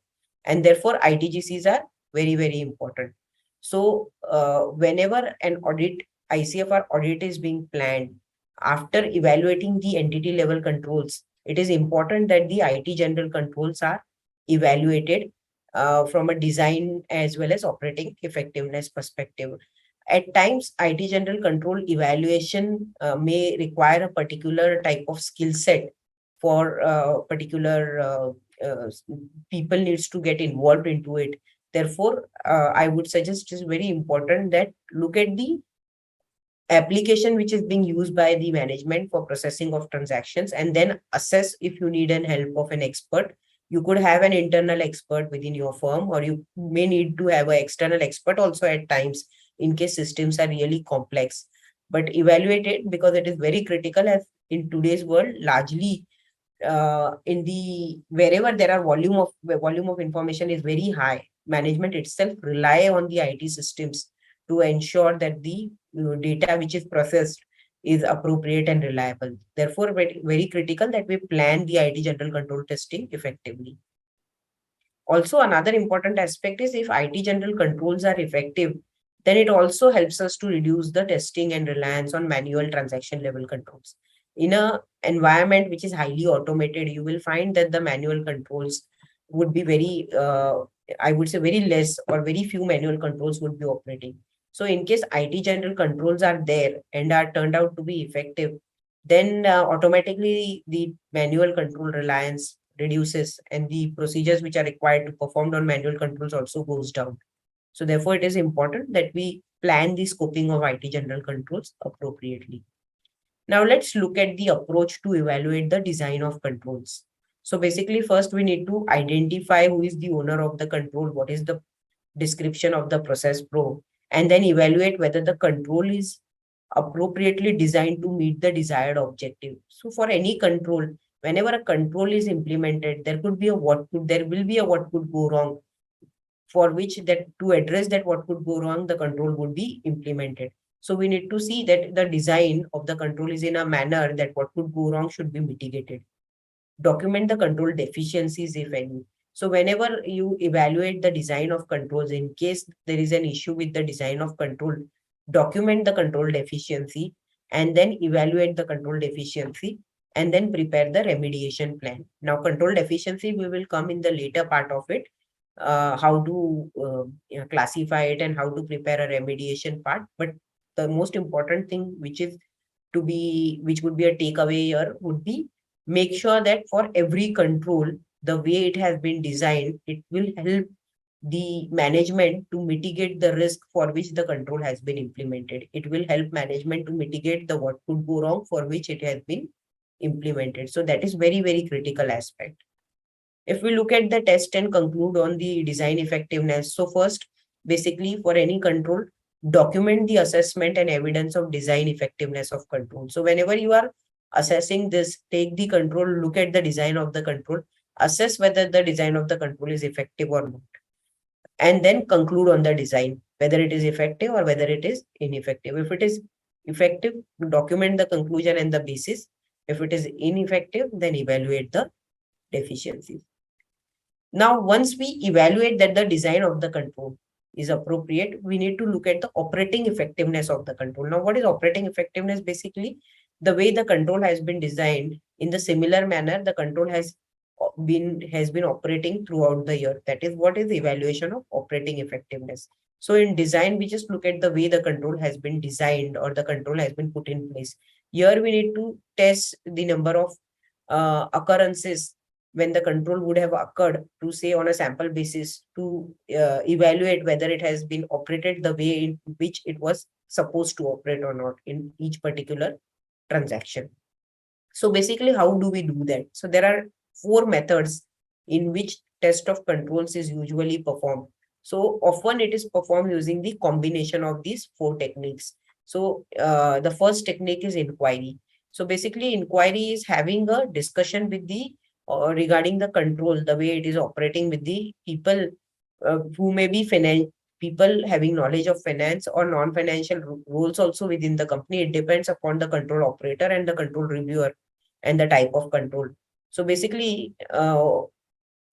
And therefore ITGCs are very, very important. So whenever an audit ICFR audit is being planned, after evaluating the entity level controls, it is important that the IT general controls are evaluated from a design as well as operating effectiveness perspective. At times, IT general control evaluation may require a particular type of skill set for particular people needs to get involved into it. Therefore, I would suggest it's very important that look at the application which is being used by the management for processing of transactions, and then assess if you need an help of an expert. You could have an internal expert within your firm, or you may need to have an external expert also at times in case systems are really complex. But evaluate it, because it is very critical, as in today's world largely in the wherever there are volume of information is very high, management itself rely on the IT systems to ensure that the data which is processed is appropriate and reliable. Therefore, very critical that we plan the IT general control testing effectively. Also, another important aspect is if IT general controls are effective, then it also helps us to reduce the testing and reliance on manual transaction level controls. In a environment which is highly automated, you will find that the manual controls would be very, I would say very less, or very few manual controls would be operating. So in case IT general controls are there and are turned out to be effective, then automatically the manual control reliance reduces, and the procedures which are required to perform on manual controls also goes down. So therefore, it is important that we plan the scoping of IT general controls appropriately. Now let's look at the approach to evaluate the design of controls. So basically, first we need to identify who is the owner of the control, what is the description of the process flow, and then evaluate whether the control is appropriately designed to meet the desired objective. So for any control, whenever a control is implemented, there will be a what could go wrong, for which that to address that what could go wrong, the control would be implemented. So we need to see that the design of the control is in a manner that what could go wrong should be mitigated. Document the control deficiencies, if any. So whenever you evaluate the design of controls, in case there is an issue with the design of control, document the control deficiency, and then evaluate the control deficiency, and then prepare the remediation plan. Now, control deficiency, we will come in the later part of it, how to classify it and how to prepare a remediation part. But the most important thing which would be a takeaway here would be, make sure that for every control, the way it has been designed, it will help the management to mitigate the risk for which the control has been implemented. It will help management to mitigate the what could go wrong for which it has been implemented. So that is very, very critical aspect. If we look at the test and conclude on the design effectiveness, so first, basically for any control, document the assessment and evidence of design effectiveness of control. So whenever you are assessing this, take the control, look at the design of the control, assess whether the design of the control is effective or not, and then conclude on the design, whether it is effective or whether it is ineffective. If it is effective, document the conclusion and the basis. If it is ineffective, then evaluate the deficiencies. Now, once we evaluate that the design of the control is appropriate, we need to look at the operating effectiveness of the control. Now, what is operating effectiveness? Basically, the way the control has been designed, in the similar manner, the control has been operating throughout the year. That is what is the evaluation of operating effectiveness. So in design, we just look at the way the control has been designed or the control has been put in place. Here we need to test the number of occurrences when the control would have occurred, to say on a sample basis, to evaluate whether it has been operated the way in which it was supposed to operate or not in each particular transaction. So basically, how do we do that? So there are 4 methods in which test of controls is usually performed. So often it is performed using the combination of these 4 techniques. So the first technique is inquiry. So basically, inquiry is having a discussion with the regarding the control, the way it is operating, with the people who may be people having knowledge of finance or non-financial roles also within the company. It depends upon the control operator and the control reviewer and the type of control. So basically,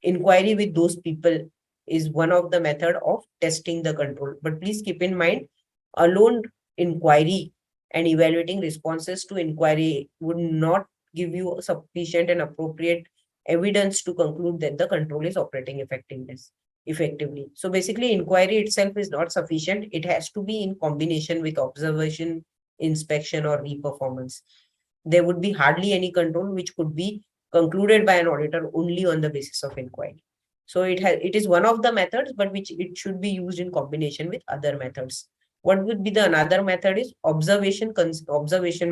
inquiry with those people is one of the method of testing the control. But please keep in mind, alone inquiry and evaluating responses to inquiry would not give you sufficient and appropriate evidence to conclude that the control is operating effectively. So basically, inquiry itself is not sufficient. It has to be in combination with observation, inspection, or reperformance. There would be hardly any control which could be concluded by an auditor only on the basis of inquiry. So it is one of the methods, but which it should be used in combination with other methods. What would be the another method is observation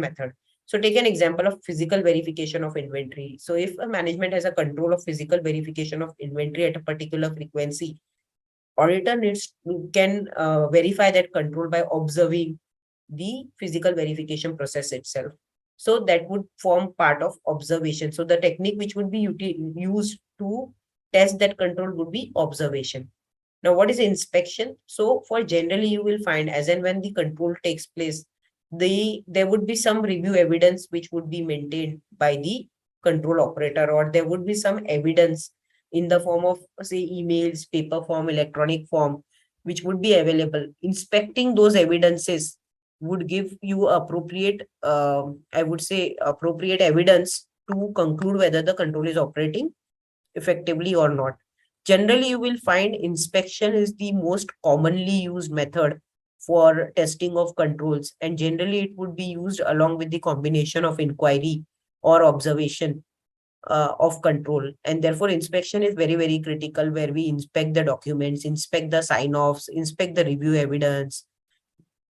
method. So take an example of physical verification of inventory. So if a management has a control of physical verification of inventory at a particular frequency, auditor can verify that control by observing the physical verification process itself. So that would form part of observation. So the technique which would be used to test that control would be observation. Now, what is inspection? So for generally, you will find as and when the control takes place, there would be some review evidence which would be maintained by the control operator, or there would be some evidence in the form of, say, emails, paper form, electronic form, which would be available. Inspecting those evidences would give you appropriate, I would say, appropriate evidence to conclude whether the control is operating effectively or not. Generally, you will find inspection is the most commonly used method for testing of controls, and generally it would be used along with the combination of inquiry or observation of control. And therefore, inspection is very, very critical, where we inspect the documents, inspect the sign-offs, inspect the review evidence.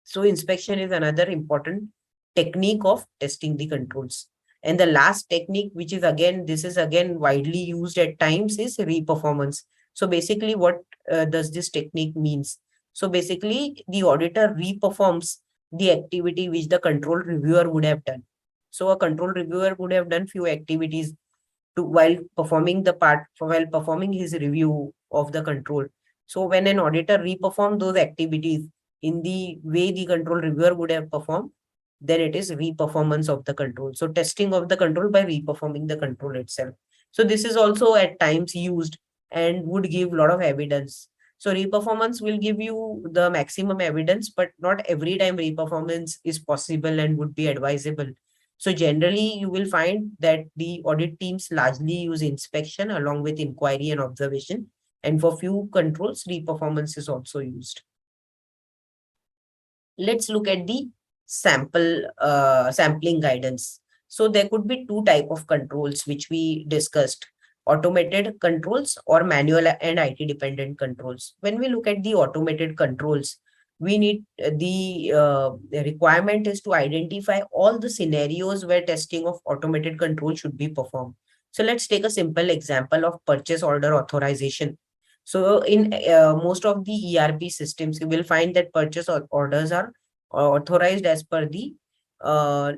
So inspection is another important technique of testing the controls. And the last technique, which is again, this is again widely used at times, is reperformance. So basically, what does this technique means? So basically, the auditor reperforms the activity which the control reviewer would have done. So a control reviewer would have done few activities while performing his review of the control. So when an auditor reperforms those activities in the way the control reviewer would have performed, then it is reperformance of the control. So testing of the control by reperforming the control itself. So this is also at times used and would give a lot of evidence. So reperformance will give you the maximum evidence, but not every time reperformance is possible and would be advisable. So generally, you will find that the audit teams largely use inspection along with inquiry and observation. And for few controls, reperformance is also used. Let's look at the sampling guidance. So there could be two type of controls which we discussed: automated controls or manual and IT dependent controls. When we look at the automated controls, we need the requirement is to identify all the scenarios where testing of automated control should be performed. So let's take a simple example of purchase order authorization. So in most of the ERP systems, you will find that purchase orders are authorized as per the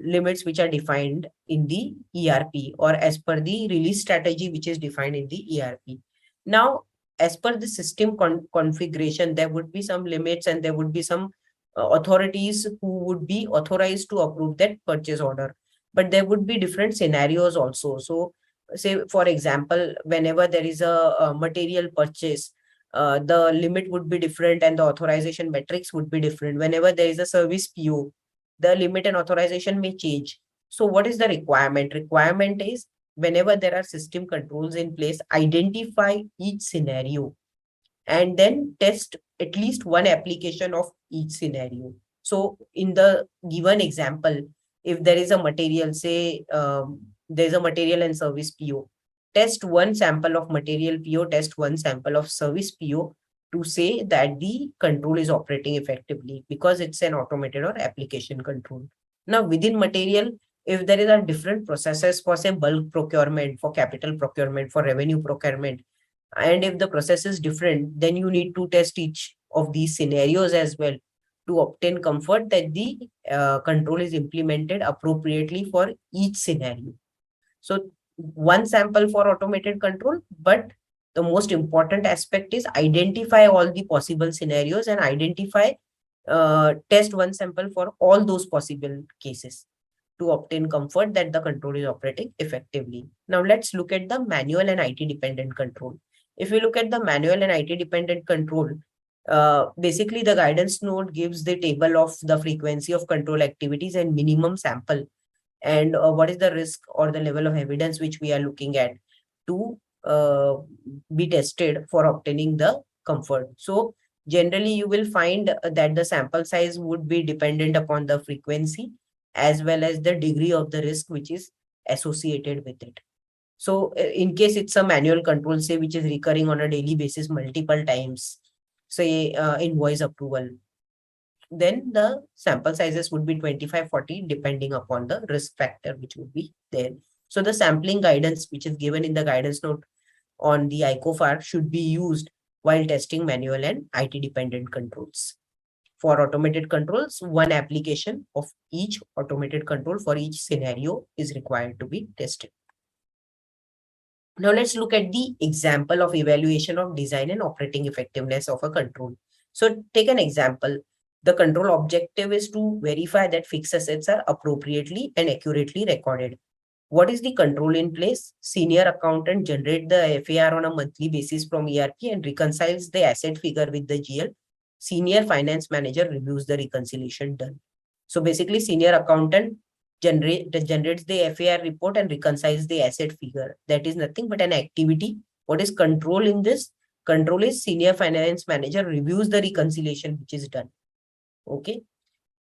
limits which are defined in the ERP, or as per the release strategy which is defined in the ERP. Now, as per the system configuration, there would be some limits and there would be some authorities who would be authorized to approve that purchase order. But there would be different scenarios also. So say, for example, whenever there is a material purchase, the limit would be different and the authorization metrics would be different. Whenever there is a service PO, the limit and authorization may change. So what is the requirement? Requirement is, whenever there are system controls in place, identify each scenario and then test at least one application of each scenario. So in the given example, if there is a material, say there's a material and service PO, test one sample of material PO, test one sample of service PO to say that the control is operating effectively, because it's an automated or application control. Now within material, if there is a different processes for, say, bulk procurement, for capital procurement, for revenue procurement, and if the process is different, then you need to test each of these scenarios as well to obtain comfort that the control is implemented appropriately for each scenario. So one sample for automated control, but the most important aspect is identify all the possible scenarios and test one sample for all those possible cases to obtain comfort that the control is operating effectively. Now let's look at the manual and IT dependent control. If we look at the manual and IT dependent control, basically the guidance note gives the table of the frequency of control activities and minimum sample, and what is the risk or the level of evidence which we are looking at to be tested for obtaining the comfort. So generally you will find that the sample size would be dependent upon the frequency as well as the degree of the risk which is associated with it. So in case it's a manual control, say, which is recurring on a daily basis multiple times, say invoice approval, then the sample sizes would be 25, 40, depending upon the risk factor which would be there. So the sampling guidance, which is given in the guidance note on the ICFR, should be used while testing manual and IT dependent controls. For automated controls, one application of each automated control for each scenario is required to be tested. Now let's look at the example of evaluation of design and operating effectiveness of a control. So take an example. The control objective is to verify that fixed assets are appropriately and accurately recorded. What is the control in place? Senior accountant generates the FAR on a monthly basis from ERP and reconciles the asset figure with the GL. Senior finance manager reviews the reconciliation done. So basically, senior accountant generates the FAR report and reconciles the asset figure. That is nothing but an activity. What is control in this? Control is senior finance manager reviews the reconciliation which is done. Okay.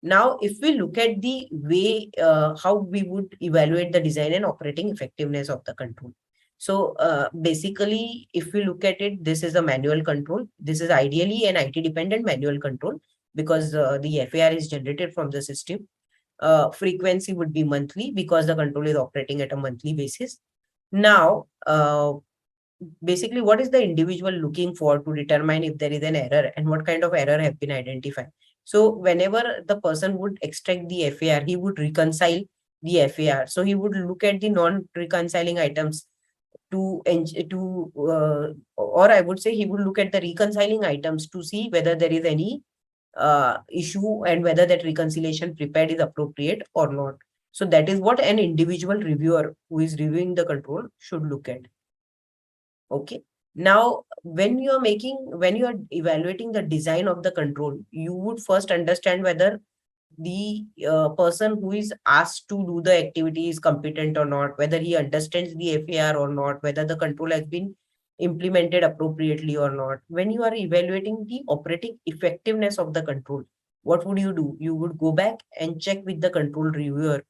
Now, if we look at the way how we would evaluate the design and operating effectiveness of the control. So basically, if we look at it, this is a manual control. This is ideally an IT dependent manual control because the FAR is generated from the system. Frequency would be monthly because the control is operating at a monthly basis. Now, basically, what is the individual looking for to determine if there is an error and what kind of error have been identified? So whenever the person would extract the FAR, he would reconcile the FAR. So he would look at the non-reconciling items or I would say he would look at the reconciling items to see whether there is any issue and whether that reconciliation prepared is appropriate or not. So that is what an individual reviewer who is reviewing the control should look at. Okay. Now, when you are evaluating the design of the control, you would first understand whether the person who is asked to do the activity is competent or not, whether he understands the FAR or not, whether the control has been implemented appropriately or not. When you are evaluating the operating effectiveness of the control, what would you do? You would go back and check with the control reviewer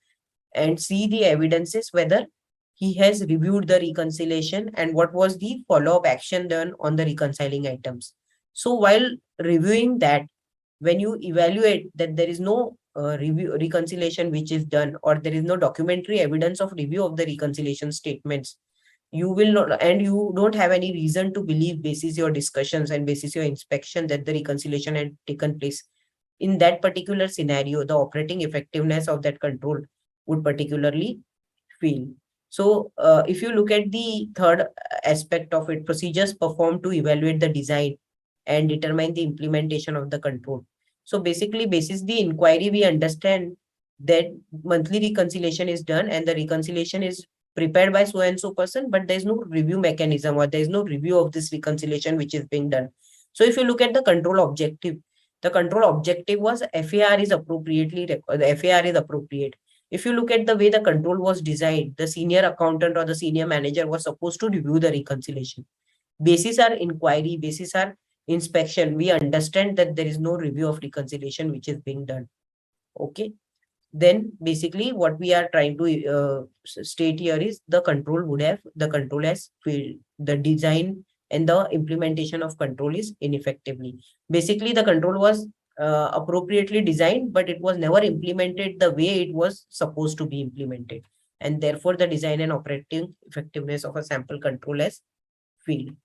and see the evidences whether he has reviewed the reconciliation and what was the follow-up action done on the reconciling items. So while reviewing that, when you evaluate that there is no reconciliation which is done or there is no documentary evidence of review of the reconciliation statements, you will not, and you don't have any reason to believe basis your discussions and basis your inspection that the reconciliation had taken place. In that particular scenario, the operating effectiveness of that control would particularly fail. So if you look at the third aspect of it, procedures performed to evaluate the design and determine the implementation of the control. So basically, basis the inquiry, we understand that monthly reconciliation is done and the reconciliation is prepared by so and so person, but there's no review mechanism or there's no review of this reconciliation which is being done. So if you look at the control objective, the control objective was FAR is appropriately, the FAR is appropriate. If you look at the way the control was designed, the senior accountant or the senior manager was supposed to review the reconciliation. Basis our inquiry, basis our inspection, we understand that there is no review of reconciliation which is being done. Okay. Then basically what we are trying to state here is the control has failed. The design and the implementation of control is ineffectively. Basically, the control was appropriately designed, but it was never implemented the way it was supposed to be implemented. And therefore, the design and operating effectiveness of a sample control has failed.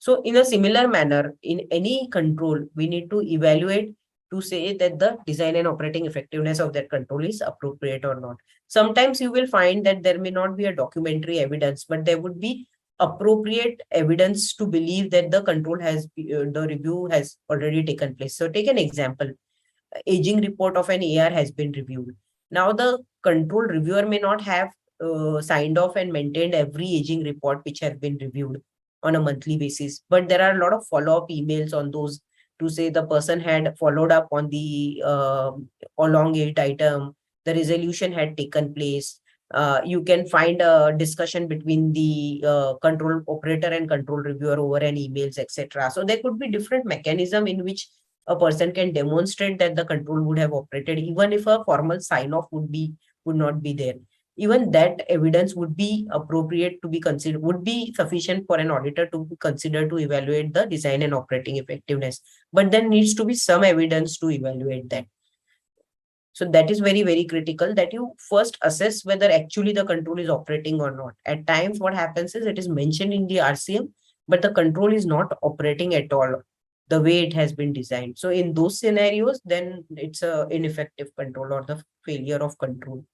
So in a similar manner, in any control, we need to evaluate to say that the design and operating effectiveness of that control is appropriate or not. Sometimes you will find that there may not be a documentary evidence, but there would be appropriate evidence to believe that the control has, the review has already taken place. So take an example, aging report of an AR has been reviewed. Now the control reviewer may not have signed off and maintained every aging report which has been reviewed on a monthly basis, but there are a lot of follow-up emails on those to say the person had followed up on the elongate item, the resolution had taken place. You can find a discussion between the control operator and control reviewer over an emails, etc. So there could be different mechanism in which a person can demonstrate that the control would have operated, even if a formal sign-off would not be there. even that evidence would be appropriate to be considered, would be sufficient for an auditor to consider to evaluate the design and operating effectiveness. But there needs to be some evidence to evaluate that. So that is very, very critical, that you first assess whether actually the control is operating or not. At times, what happens is it is mentioned in the RCM, but the control is not operating at all the way it has been designed. So in those scenarios, then it's a ineffective control or the failure of control.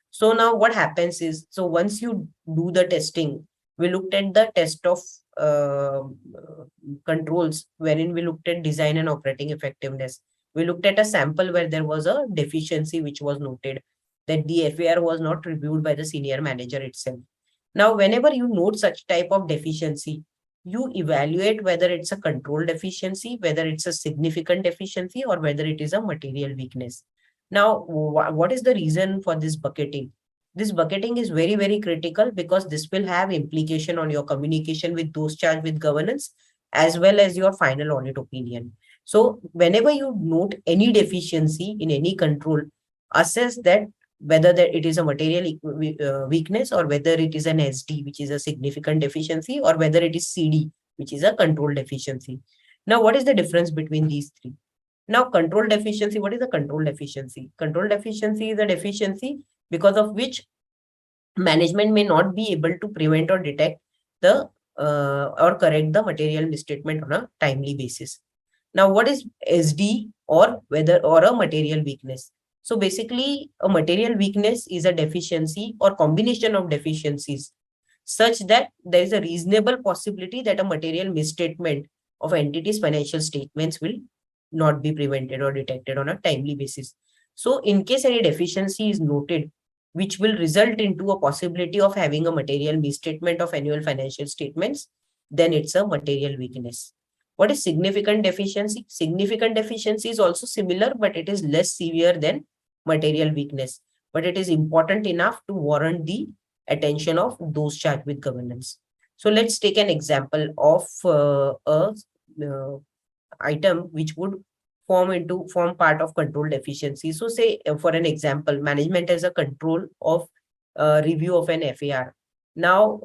So now what happens is, so once you do the testing, we looked at the test of controls, wherein we looked at design and operating effectiveness. We looked at a sample where there was a deficiency which was noted, that the FAR was not reviewed by the senior manager itself. Now, whenever you note such type of deficiency, you evaluate whether it's a control deficiency, whether it's a significant deficiency, or whether it is a material weakness. Now, what is the reason for this bucketing? This bucketing is very, very critical because this will have implication on your communication with those charged with governance, as well as your final audit opinion. So whenever you note any deficiency in any control, assess that whether that it is a material weakness, or whether it is an SD, which is a significant deficiency, or whether it is CD, which is a control deficiency. Now, what is the difference between these three? Now, control deficiency, what is a control deficiency? Control deficiency is a deficiency because of which management may not be able to prevent or detect the or correct the material misstatement on a timely basis. Now, what is SD, or whether or a material weakness? So basically, a material weakness is a deficiency or combination of deficiencies such that there is a reasonable possibility that a material misstatement of entities' financial statements will not be prevented or detected on a timely basis. So in case any deficiency is noted, which will result into a possibility of having a material misstatement of annual financial statements, then it's a material weakness. What is significant deficiency? Significant deficiency is also similar, but it is less severe than material weakness. But it is important enough to warrant the attention of those charged with governance. So let's take an example of a item which would form part of control deficiency. So say for an example, management has a control of review of an FAR. Now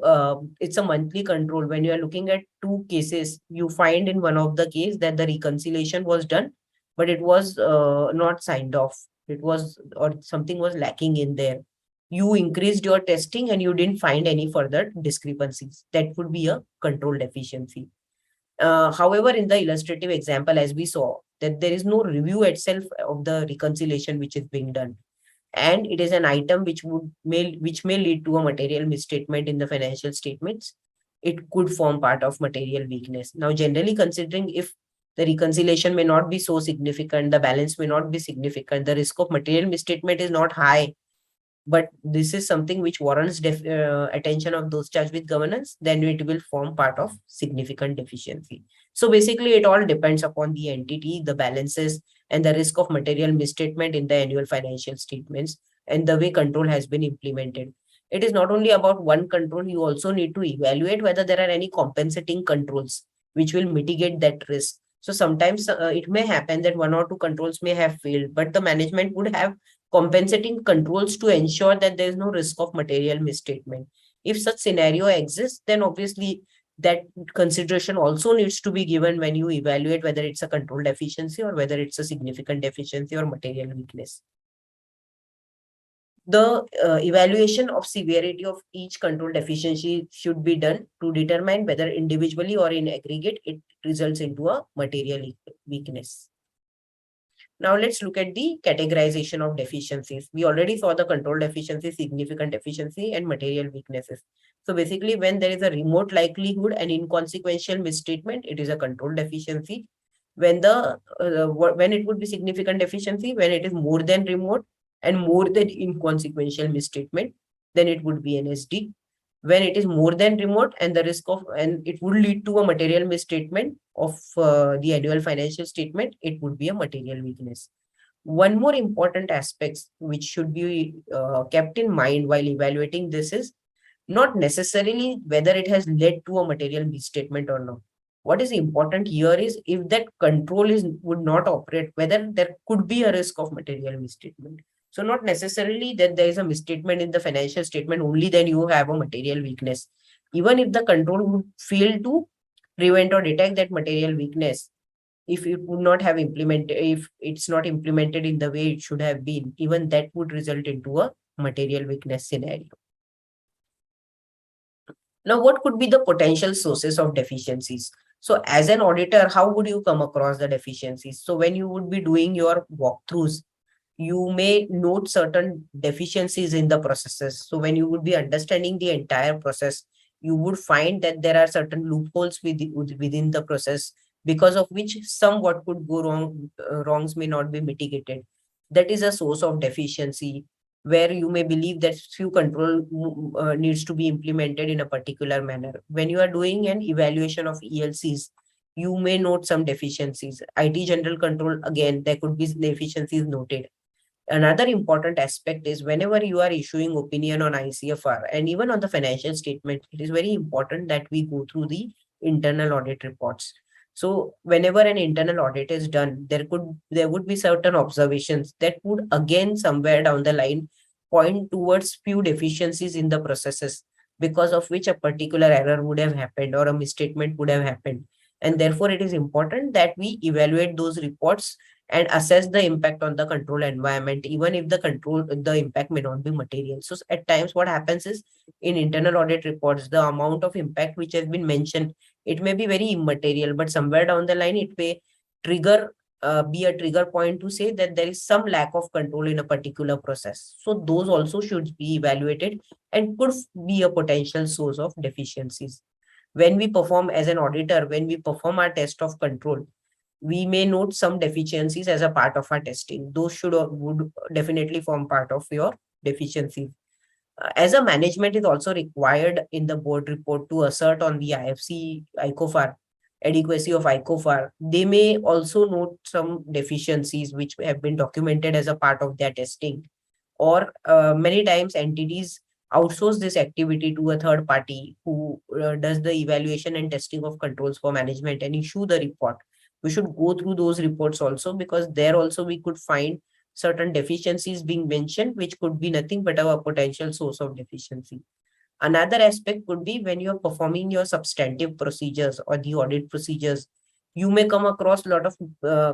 it's a monthly control. When you are looking at two cases, you find in one of the case that the reconciliation was done, but it was not signed off. It was, or something was lacking in there. You increased your testing and you didn't find any further discrepancies. That would be a control deficiency. However, in the illustrative example, as we saw, that there is no review itself of the reconciliation which is being done, and it is an item which may lead to a material misstatement in the financial statements. It could form part of material weakness. Now, generally considering, if the reconciliation may not be so significant, the balance may not be significant, the risk of material misstatement is not high, but this is something which warrants attention of those charged with governance, then it will form part of significant deficiency. So basically, it all depends upon the entity, the balances, and the risk of material misstatement in the annual financial statements, and the way control has been implemented. It is not only about one control, you also need to evaluate whether there are any compensating controls which will mitigate that risk. So sometimes it may happen that one or two controls may have failed, but the management would have compensating controls to ensure that there is no risk of material misstatement. If such scenario exists, then obviously that consideration also needs to be given when you evaluate whether it's a control deficiency or whether it's a significant deficiency or material weakness. The evaluation of severity of each control deficiency should be done to determine whether individually or in aggregate it results into a material weakness. Now let's look at the categorization of deficiencies. We already saw the control deficiency, significant deficiency, and material weaknesses. So basically, when there is a remote likelihood and inconsequential misstatement, it is a control deficiency. When when it would be significant deficiency, when it is more than remote and more than inconsequential misstatement, then it would be an SD. When it is more than remote and the risk of, and it would lead to a material misstatement of the annual financial statement, it would be a material weakness. One more important aspect which should be kept in mind while evaluating this is not necessarily whether it has led to a material misstatement or not. What is important here is if that control would not operate, whether there could be a risk of material misstatement. So not necessarily that there is a misstatement in the financial statement, only then you have a material weakness. Even if the control would fail to prevent or detect that material weakness, if it would not have implemented, if it's not implemented in the way it should have been, even that would result into a material weakness scenario. Now, what could be the potential sources of deficiencies? So as an auditor, how would you come across the deficiencies? So when you would be doing your walkthroughs, you may note certain deficiencies in the processes. So when you would be understanding the entire process, you would find that there are certain loopholes within the process, because of which somewhat could go wrong, wrongs may not be mitigated. That is a source of deficiency, where you may believe that few control needs to be implemented in a particular manner. When you are doing an evaluation of ELCs, you may note some deficiencies. IT general control, again, there could be deficiencies noted. Another important aspect is whenever you are issuing opinion on ICFR and even on the financial statement, it is very important that we go through the internal audit reports. So whenever an internal audit is done, there would be certain observations that would again somewhere down the line point towards few deficiencies in the processes, because of which a particular error would have happened or a misstatement would have happened. And therefore, it is important that we evaluate those reports and assess the impact on the control environment, even if the impact may not be material. So at times what happens is, in internal audit reports, the amount of impact which has been mentioned, it may be very immaterial, but somewhere down the line it may trigger be a trigger point to say that there is some lack of control in a particular process. So those also should be evaluated and could be a potential source of deficiencies. When we perform as an auditor, when we perform our test of control, we may note some deficiencies as a part of our testing. Those would definitely form part of your deficiencies. As a management is also required in the board report to assert on the IFC ICOFR, adequacy of ICOFR. They may also note some deficiencies which have been documented as a part of their testing. Or many times entities outsource this activity to a third party who does the evaluation and testing of controls for management and issue the report. We should go through those reports also, because there also we could find certain deficiencies being mentioned, which could be nothing but a potential source of deficiency. Another aspect could be when you're performing your substantive procedures or the audit procedures, you may come across a lot of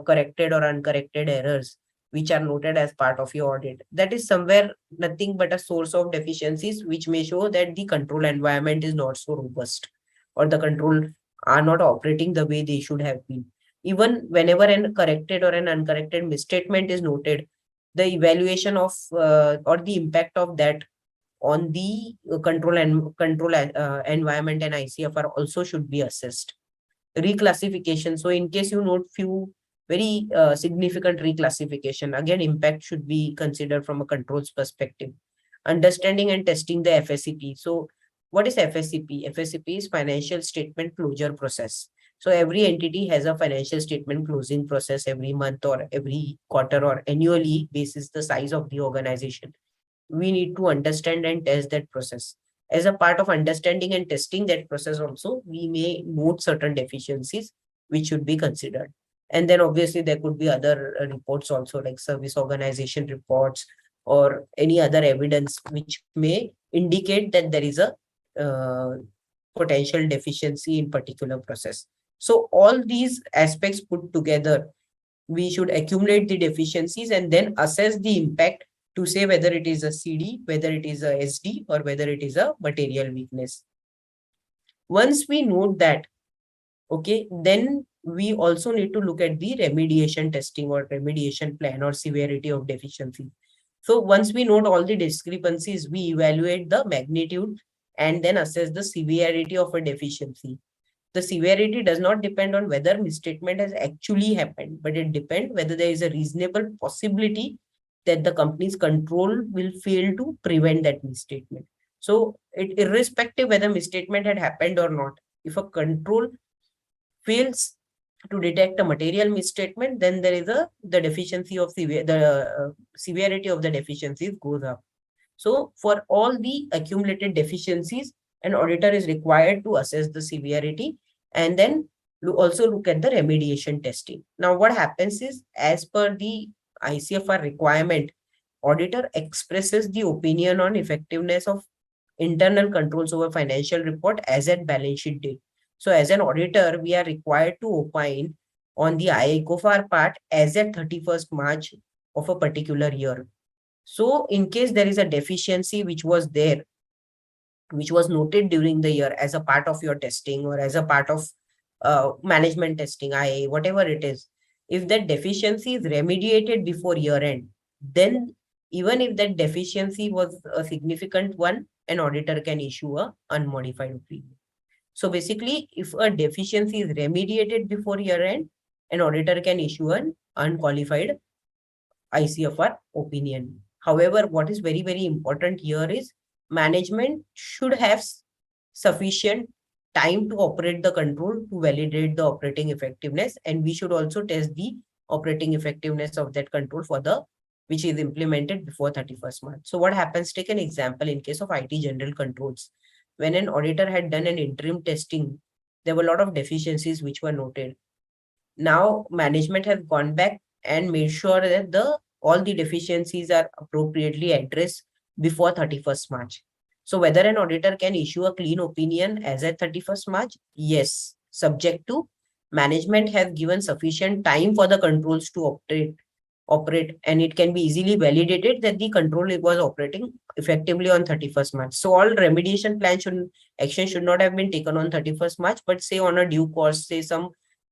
corrected or uncorrected errors which are noted as part of your audit. That is somewhere nothing but a source of deficiencies, which may show that the control environment is not so robust, or the control are not operating the way they should have been. Even whenever an corrected or an uncorrected misstatement is noted, the evaluation of or the impact of that on the control environment and ICFR also should be assessed. Reclassification. So in case you note few very significant reclassification, again, impact should be considered from a controls perspective. Understanding and testing the FSCP. So what is FSCP? FSCP is financial statement closure process. So every entity has a financial statement closing process every month or every quarter or annually basis the size of the organization. We need to understand and test that process. As a part of understanding and testing that process also, we may note certain deficiencies which should be considered. And then obviously there could be other reports also, like service organization reports or any other evidence which may indicate that there is a potential deficiency in particular process. So all these aspects put together, we should accumulate the deficiencies and then assess the impact to say whether it is a CD, whether it is a SD, or whether it is a material weakness. Once we note that, okay, then we also need to look at the remediation testing or remediation plan or severity of deficiency. So once we note all the discrepancies, we evaluate the magnitude and then assess the severity of a deficiency. The severity does not depend on whether misstatement has actually happened, but it depends whether there is a reasonable possibility that the company's control will fail to prevent that misstatement. So irrespective whether misstatement had happened or not, if a control fails to detect a material misstatement, then there is the deficiency of severity of the deficiencies goes up. So for all the accumulated deficiencies, an auditor is required to assess the severity and then also look at the remediation testing. Now, what happens is, as per the ICFR requirement, auditor expresses the opinion on effectiveness of internal controls over financial report as at balance sheet date. So as an auditor, we are required to opine on the ICFR part as at 31st March of a particular year. So in case there is a deficiency which was there, which was noted during the year as a part of your testing or as a part of management testing, IA, whatever it is, if that deficiency is remediated before year end, then even if that deficiency was a significant one, an auditor can issue a unmodified opinion. So basically, if a deficiency is remediated before year end, an auditor can issue an unqualified ICFR opinion. However, what is very, very important here is management should have sufficient time to operate the control to validate the operating effectiveness, and we should also test the operating effectiveness of that control for the which is implemented before 31st March. So what happens, take an example in case of IT general controls. When an auditor had done an interim testing, there were a lot of deficiencies which were noted. Now management has gone back and made sure that all the deficiencies are appropriately addressed before 31st March. So whether an auditor can issue a clean opinion as at 31st March? Yes, subject to management have given sufficient time for the controls to operate, and it can be easily validated that the control was operating effectively on 31st March. So all remediation plans action should not have been taken on 31st March, but say on a due course, say some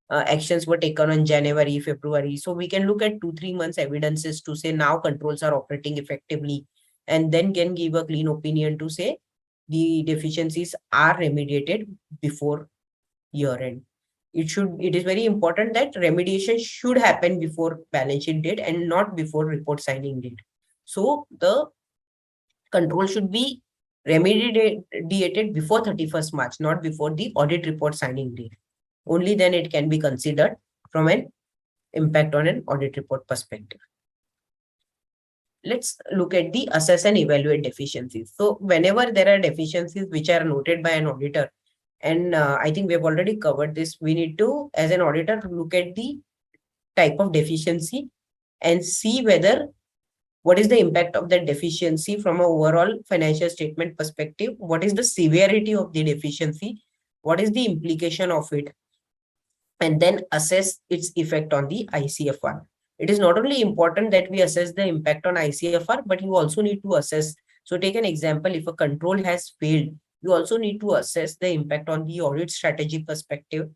actions were taken on January, February. So we can look at 2-3 months evidences to say now controls are operating effectively, and then can give a clean opinion to say the deficiencies are remediated before year end. It is very important that remediation should happen before balance sheet date and not before report signing date. So the control should be remediated before 31st March, not before the audit report signing date. Only then it can be considered from an impact on an audit report perspective. Let's look at the assess and evaluate deficiencies. So whenever there are deficiencies which are noted by an auditor, and I think we've already covered this, we need to, as an auditor, look at the type of deficiency and see whether what is the impact of that deficiency from an overall financial statement perspective, what is the severity of the deficiency, what is the implication of it, and then assess its effect on the ICFR. It is not only important that we assess the impact on ICFR, but you also need to assess. So take an example, if a control has failed, you also need to assess the impact on the audit strategy perspective.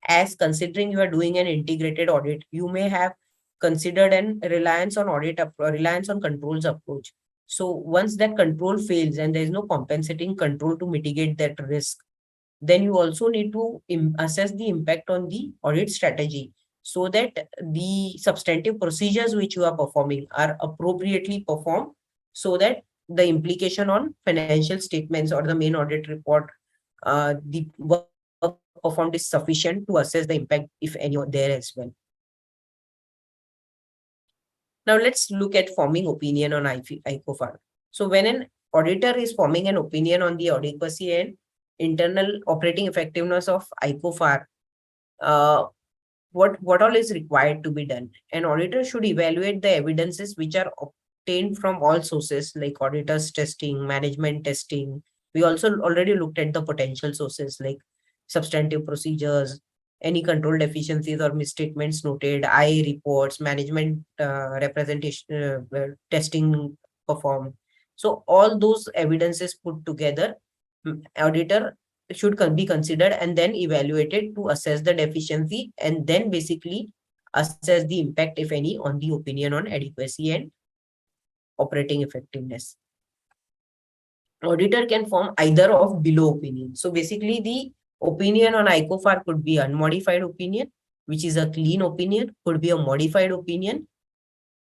As considering you are doing an integrated audit, you may have considered an reliance on reliance on controls approach. So once that control fails and there is no compensating control to mitigate that risk, then you also need to assess the impact on the audit strategy so that the substantive procedures which you are performing are appropriately performed, so that the implication on financial statements or the main audit report, the work performed is sufficient to assess the impact, if any, there as well. Now let's look at forming opinion on ICFR. So when an auditor is forming an opinion on the adequacy and internal operating effectiveness of ICFR, what all is required to be done? An auditor should evaluate the evidences which are obtained from all sources like auditors testing, management testing. We also already looked at the potential sources like substantive procedures, any control deficiencies or misstatements noted, IA reports, management representation, testing performed. So all those evidences put together, auditor should be considered and then evaluated to assess the deficiency and then basically assess the impact, if any, on the opinion on adequacy and operating effectiveness. Auditor can form either of below opinions. So basically the opinion on ICFR could be unmodified opinion, which is a clean opinion, could be a modified opinion,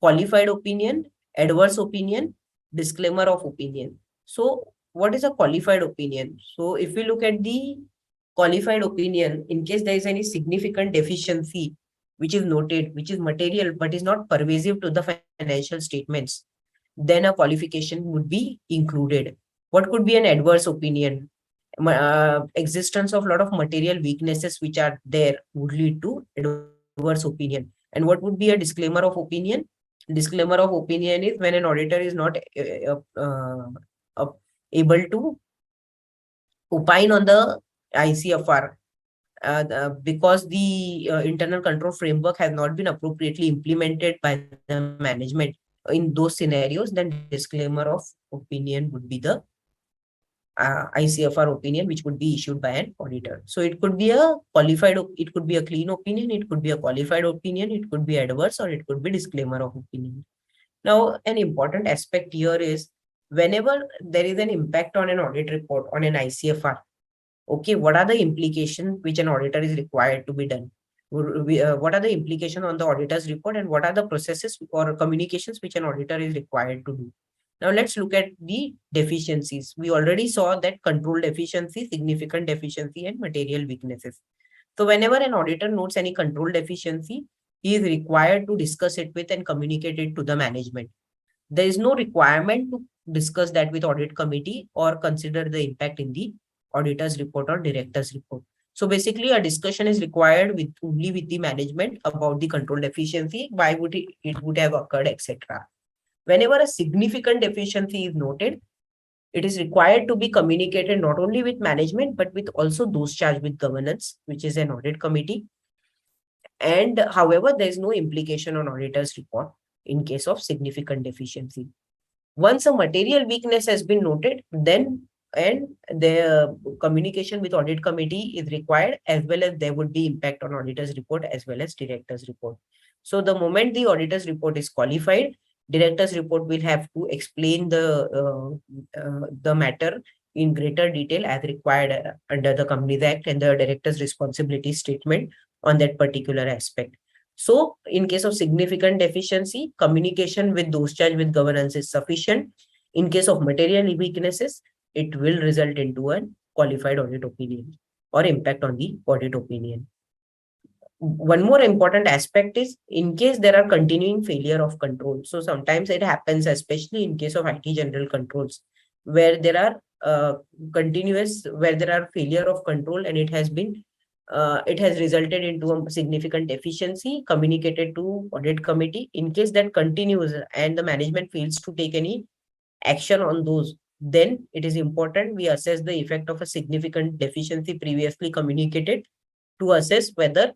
qualified opinion, adverse opinion, disclaimer of opinion. So what is a qualified opinion? So if we look at the qualified opinion, in case there is any significant deficiency which is noted, which is material but is not pervasive to the financial statements, then a qualification would be included. What could be an adverse opinion? Existence of a lot of material weaknesses which are there would lead to adverse opinion. And what would be a disclaimer of opinion? Disclaimer of opinion is when an auditor is not able to opine on the ICFR because the internal control framework has not been appropriately implemented by the management in those scenarios, then disclaimer of opinion would be the ICFR opinion, which would be issued by an auditor. So it could be a qualified, it could be a clean opinion, it could be a qualified opinion, it could be adverse, or it could be disclaimer of opinion. Now, an important aspect here is whenever there is an impact on an audit report on an ICFR, okay, what are the implications which an auditor is required to be done? What are the implications on the auditor's report, and what are the processes or communications which an auditor is required to do? Now let's look at the deficiencies. We already saw that control deficiency, significant deficiency, and material weaknesses. So whenever an auditor notes any control deficiency, he is required to discuss it with and communicate it to the management. There is no requirement to discuss that with audit committee or consider the impact in the auditor's report or director's report. So basically a discussion is required with only with the management about the control deficiency, why would it would have occurred, etc. Whenever a significant deficiency is noted, it is required to be communicated not only with management, but with also those charged with governance, which is an audit committee. And however, there is no implication on auditor's report in case of significant deficiency. Once a material weakness has been noted, then and the communication with audit committee is required, as well as there would be impact on auditor's report as well as director's report. So the moment the auditor's report is qualified, director's report will have to explain the matter in greater detail as required under the Companies Act and the director's responsibility statement on that particular aspect. So in case of significant deficiency, communication with those charged with governance is sufficient. In case of material weaknesses, it will result into a qualified audit opinion or impact on the audit opinion. One more important aspect is in case there are continuing failure of control. So sometimes it happens, especially in case of IT general controls, where there are where there are failure of control and it has resulted into a significant deficiency communicated to audit committee. In case that continues and the management fails to take any action on those, then it is important we assess the effect of a significant deficiency previously communicated to assess whether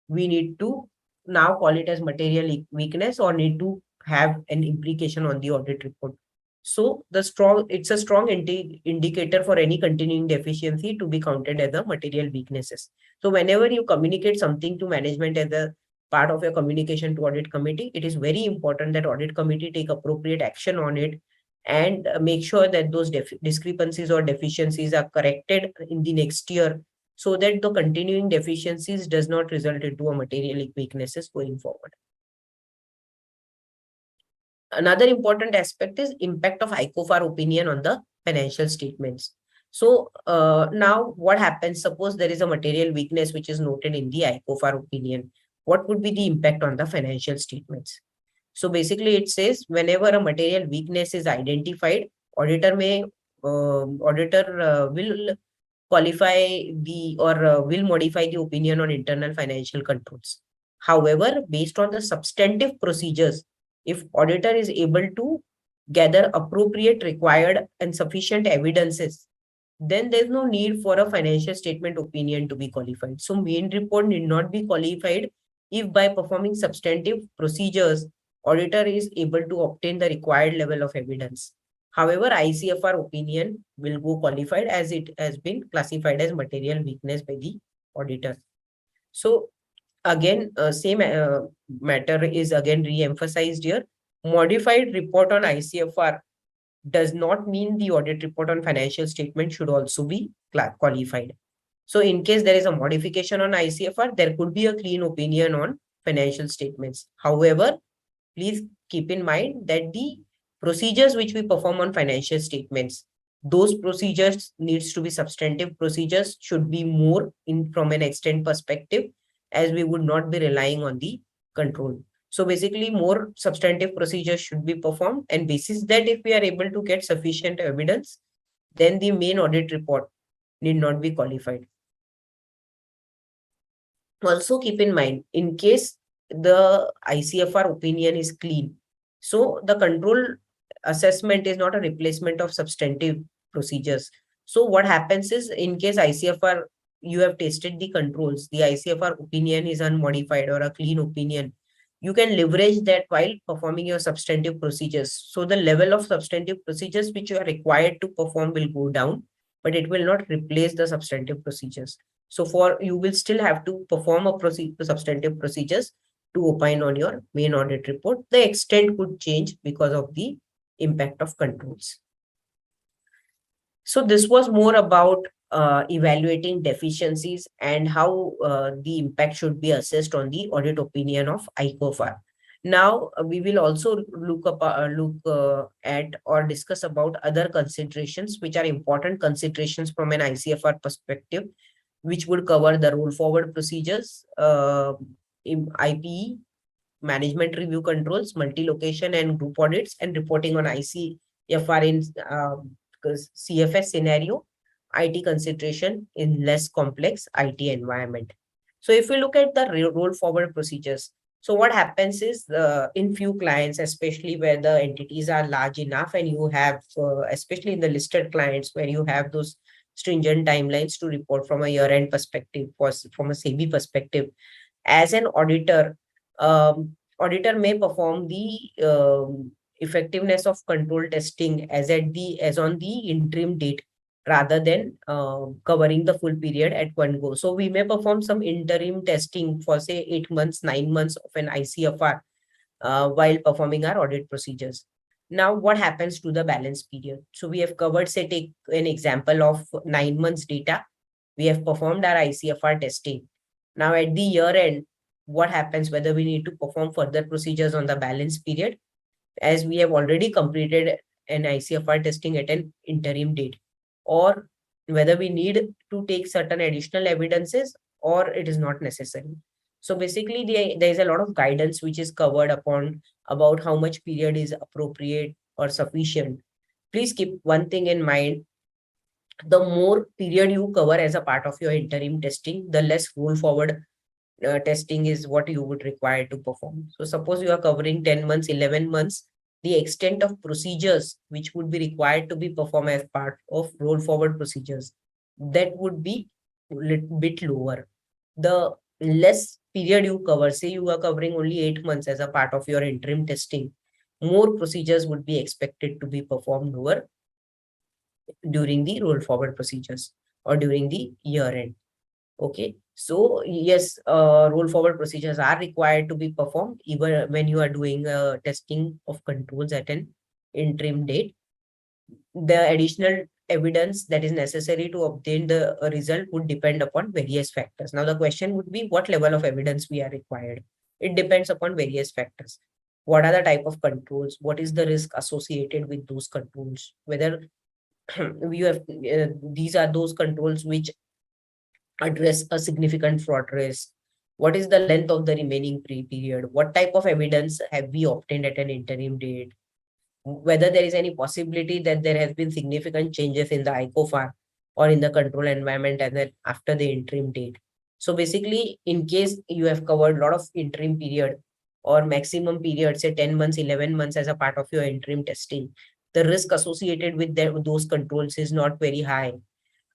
we need to now call it as material weakness or need to have an implication on the audit report. So it's a strong indicator for any continuing deficiency to be counted as a material weaknesses. So whenever you communicate something to management as a part of your communication to audit committee, it is very important that audit committee take appropriate action on it and make sure that those discrepancies or deficiencies are corrected in the next year, so that the continuing deficiencies does not result into a material weaknesses going forward. Another important aspect is impact of ICFR opinion on the financial statements. So now what happens, suppose there is a material weakness which is noted in the ICFR opinion. What would be the impact on the financial statements? So basically it says whenever a material weakness is identified, auditor will qualify the or will modify the opinion on internal financial controls. However, based on the substantive procedures, if auditor is able to gather appropriate, required, and sufficient evidences, then there's no need for a financial statement opinion to be qualified. So main report need not be qualified if by performing substantive procedures, auditor is able to obtain the required level of evidence. However, ICFR opinion will go qualified as it has been classified as material weakness by the auditor. So again, same matter is again re-emphasized here. Modified report on ICFR does not mean the audit report on financial statement should also be qualified. So in case there is a modification on ICFR, there could be a clean opinion on financial statements. However, please keep in mind that the procedures which we perform on financial statements, those procedures needs to be substantive procedures, should be more in from an extent perspective, as we would not be relying on the control. So basically more substantive procedures should be performed, and basis that if we are able to get sufficient evidence, then the main audit report need not be qualified. Also keep in mind, in case the ICFR opinion is clean, So the control assessment is not a replacement of substantive procedures. So what happens is, in case ICFR, you have tested the controls, the ICFR opinion is unmodified or a clean opinion, you can leverage that while performing your substantive procedures. So the level of substantive procedures which you are required to perform will go down, but it will not replace the substantive procedures. So you will still have to perform substantive procedures to opine on your main audit report. The extent could change because of the impact of controls. So this was more about evaluating deficiencies and how the impact should be assessed on the audit opinion of ICFR. Now we will also look at or discuss about other considerations which are important considerations from an ICFR perspective, which would cover the roll forward procedures, IPE, management review controls, multi-location and group audits, and reporting on ICFR in CFS scenario, IT consideration in less complex IT environment. So if we look at the roll forward procedures, so what happens is in few clients, especially where the entities are large enough and you have, especially in the listed clients where you have those stringent timelines to report from a year-end perspective, from a SEBI perspective, as an auditor, auditor may perform the effectiveness of control testing as on the interim date rather than covering the full period at one go. So we may perform some interim testing for say 8 months, 9 months of an ICFR while performing our audit procedures. Now, what happens to the balance period? So we have covered, say, take an example of 9 months data. We have performed our ICFR testing. Now, at the year end, what happens, whether we need to perform further procedures on the balance period, as we have already completed an ICFR testing at an interim date, or whether we need to take certain additional evidences or it is not necessary. So basically, there is a lot of guidance which is covered upon about how much period is appropriate or sufficient. Please keep one thing in mind. The more period you cover as a part of your interim testing, the less roll forward testing is what you would require to perform. So suppose you are covering 10 months, 11 months, the extent of procedures which would be required to be performed as part of roll forward procedures, that would be a little bit lower. The less period you cover, say you are covering only 8 months as a part of your interim testing, more procedures would be expected to be performed over during the roll forward procedures or during the year end. Okay, so yes, roll forward procedures are required to be performed even when you are doing testing of controls at an interim date. The additional evidence that is necessary to obtain the result would depend upon various factors. Now, the question would be what level of evidence we are required. It depends upon various factors. What are the type of controls? What is the risk associated with those controls? Whether you have these are those controls which address a significant fraud risk. What is the length of the remaining period? What type of evidence have we obtained at an interim date? Whether there is any possibility that there has been significant changes in the ICFR or in the control environment and then after the interim date. So basically, in case you have covered a lot of interim period or maximum period, say 10 months, 11 months as a part of your interim testing, the risk associated with those controls is not very high.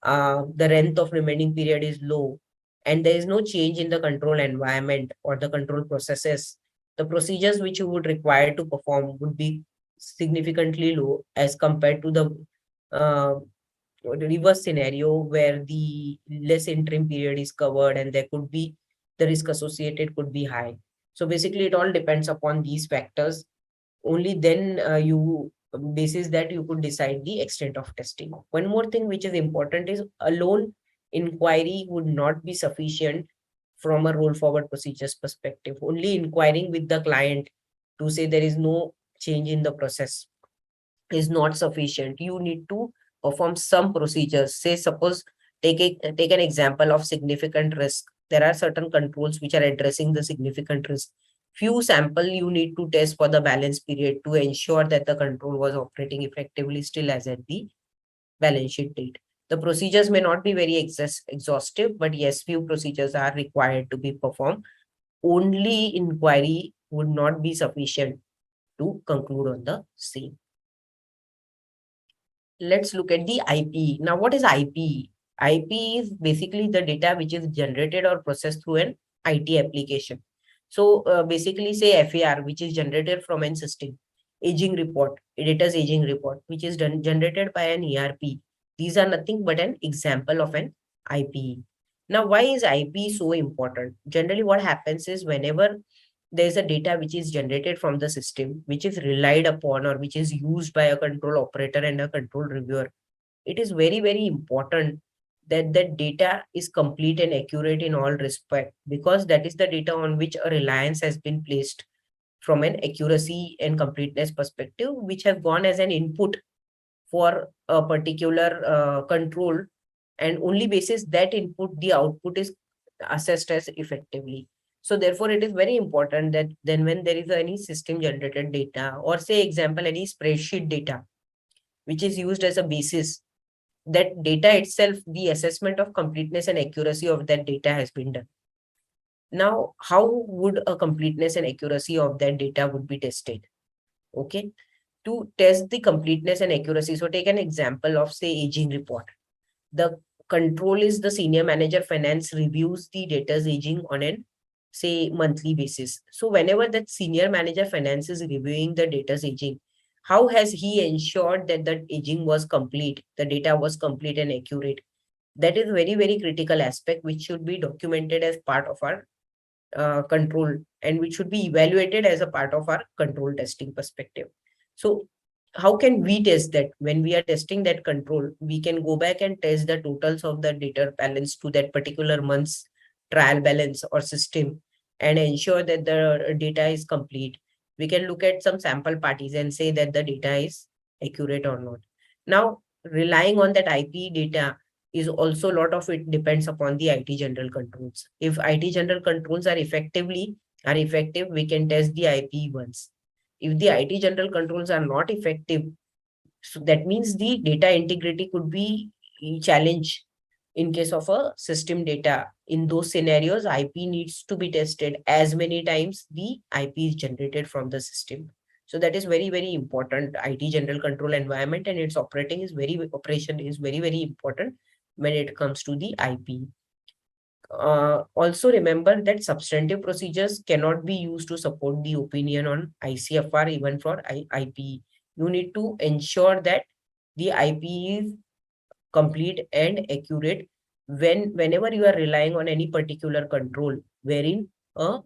The length of remaining period is low, and there is no change in the control environment or the control processes, the procedures which you would require to perform would be significantly low as compared to the reverse scenario where the less interim period is covered and there could be the risk associated could be high. So basically, it all depends upon these factors. Only then you basis that you could decide the extent of testing. One more thing which is important is alone inquiry would not be sufficient from a roll forward procedures perspective. Only inquiring with the client to say there is no change in the process is not sufficient. You need to perform some procedures. Say suppose take an example of significant risk. There are certain controls which are addressing the significant risk. Few sample you need to test for the balance period to ensure that the control was operating effectively still as at the balance sheet date. The procedures may not be very exhaustive, but yes, few procedures are required to be performed. Only inquiry would not be sufficient to conclude on the same. Let's look at the IP. Now, what is IP? IP is basically the data which is generated or processed through an IT application. So basically say FAR, which is generated from an system, aging report, editor's aging report, which is generated by an ERP. These are nothing but an example of an IP. Now, why is IP so important? Generally, what happens is whenever there's a data which is generated from the system, which is relied upon or which is used by a control operator and a control reviewer, it is very, very important that that data is complete and accurate in all respect, because that is the data on which a reliance has been placed from an accuracy and completeness perspective, which has gone as an input for a particular control, and only basis that input the output is assessed as effectively. So therefore it is very important that then when there is any system generated data, or say example any spreadsheet data which is used as a basis, that data itself, the assessment of completeness and accuracy of that data has been done. Now, how would a completeness and accuracy of that data would be tested? Okay, to test the completeness and accuracy, so take an example of say aging report. The control is the senior manager finance reviews the data's aging on an say monthly basis. So whenever that senior manager finance is reviewing the data's aging, how has he ensured that the aging was complete, the data was complete and accurate? That is very, very critical aspect which should be documented as part of our control, and which should be evaluated as a part of our control testing perspective. So how can we test that? When we are testing that control, we can go back and test the totals of the data balance to that particular month's trial balance or system and ensure that the data is complete. We can look at some sample parties and say that the data is accurate or not. Now, relying on that IP data is also, a lot of it depends upon the IT general controls. If IT general controls are effective, we can test the IP once. If the IT general controls are not effective, so that means the data integrity could be a challenge. In case of a system data, in those scenarios, IP needs to be tested as many times the IP is generated from the system. So that is very, very important. IT general control environment and its operation is very, very important when it comes to the IP. Also remember that substantive procedures cannot be used to support the opinion on ICFR even for IP. You need to ensure that the IP is complete and accurate whenever you are relying on any particular control wherein a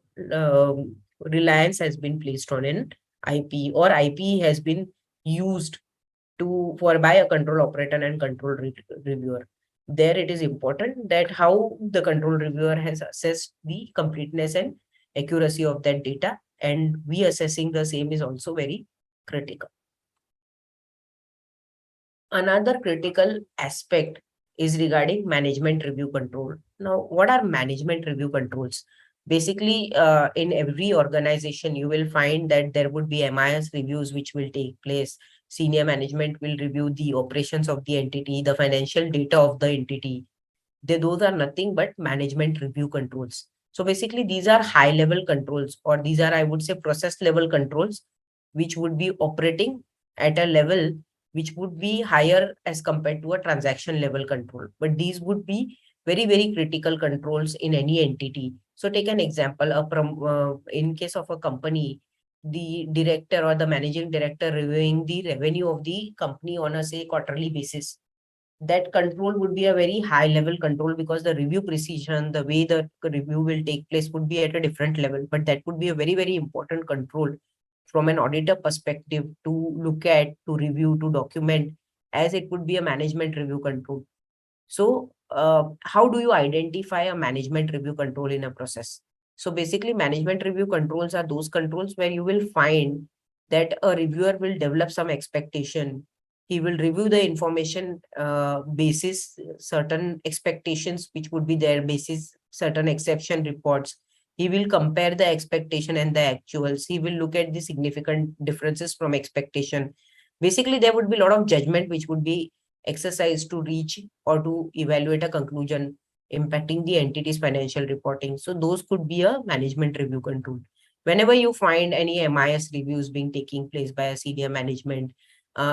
reliance has been placed on an IP, or IP has been used for by a control operator and control reviewer. There it is important that how the control reviewer has assessed the completeness and accuracy of that data, and we assessing the same is also very critical. Another critical aspect is regarding management review control. Now, what are management review controls? Basically, in every organization, you will find that there would be MIS reviews which will take place. Senior management will review the operations of the entity, the financial data of the entity. Those are nothing but management review controls. So basically, these are high level controls, or these are, I would say, process level controls, which would be operating at a level which would be higher as compared to a transaction level control. But these would be very, very critical controls in any entity. So take an example, in case of a company, the director or the managing director reviewing the revenue of the company on a say quarterly basis. That control would be a very high level control, because the review precision, the way the review will take place would be at a different level. But that would be a very, very important control from an auditor perspective to look at, to review, to document, as it would be a management review control. So how do you identify a management review control in a process? So basically, management review controls are those controls where you will find that a reviewer will develop some expectation. He will review the information basis certain expectations which would be there, basis certain exception reports. He will compare the expectation and the actuals. He will look at the significant differences from expectation. Basically, there would be a lot of judgment which would be exercised to reach or to evaluate a conclusion impacting the entity's financial reporting. So those could be a management review control. Whenever you find any MIS reviews being taking place by a senior management,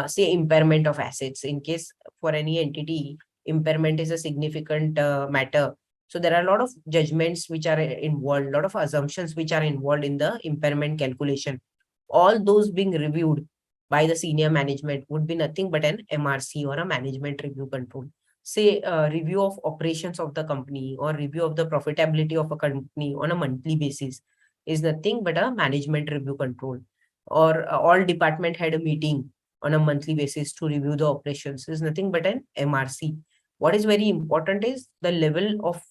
say impairment of assets, in case for any entity, impairment is a significant matter. So there are a lot of judgments which are involved, a lot of assumptions which are involved in the impairment calculation. All those being reviewed by the senior management would be nothing but an MRC or a management review control. Say review of operations of the company or review of the profitability of a company on a monthly basis is nothing but a management review control. Or all department had a meeting on a monthly basis to review the operations is nothing but an MRC. What is very important is the level of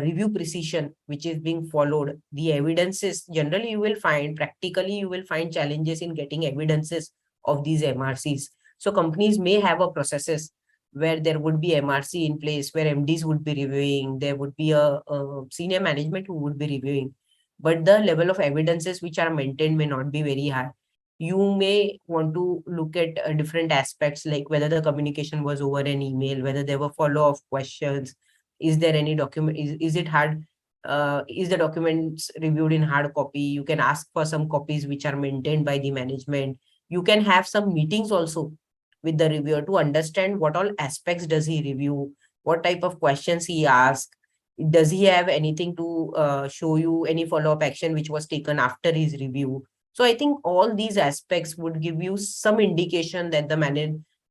review precision which is being followed. The evidences, generally you will find, practically you will find challenges in getting evidences of these MRCs. So companies may have a processes where there would be MRC in place, where MDs would be reviewing, there would be a senior management who would be reviewing, but the level of evidences which are maintained may not be very high. You may want to look at different aspects, like whether the communication was over an email, whether there were follow-up questions, is there any document, is it hard, is the documents reviewed in hard copy. You can ask for some copies which are maintained by the management. You can have some meetings also with the reviewer to understand what all aspects does he review, what type of questions he asks, does he have anything to show you, any follow-up action which was taken after his review. So I think all these aspects would give you some indication that the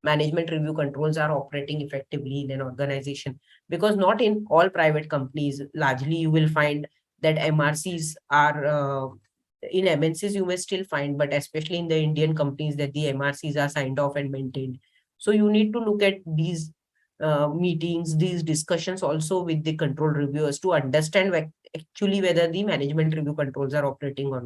management review controls are operating effectively in an organization. Because not in all private companies, largely you will find that MRCs are in MNCs you may still find, but especially in the Indian companies, that the MRCs are signed off and maintained. So you need to look at these meetings, these discussions also with the control reviewers to understand actually whether the management review controls are operating or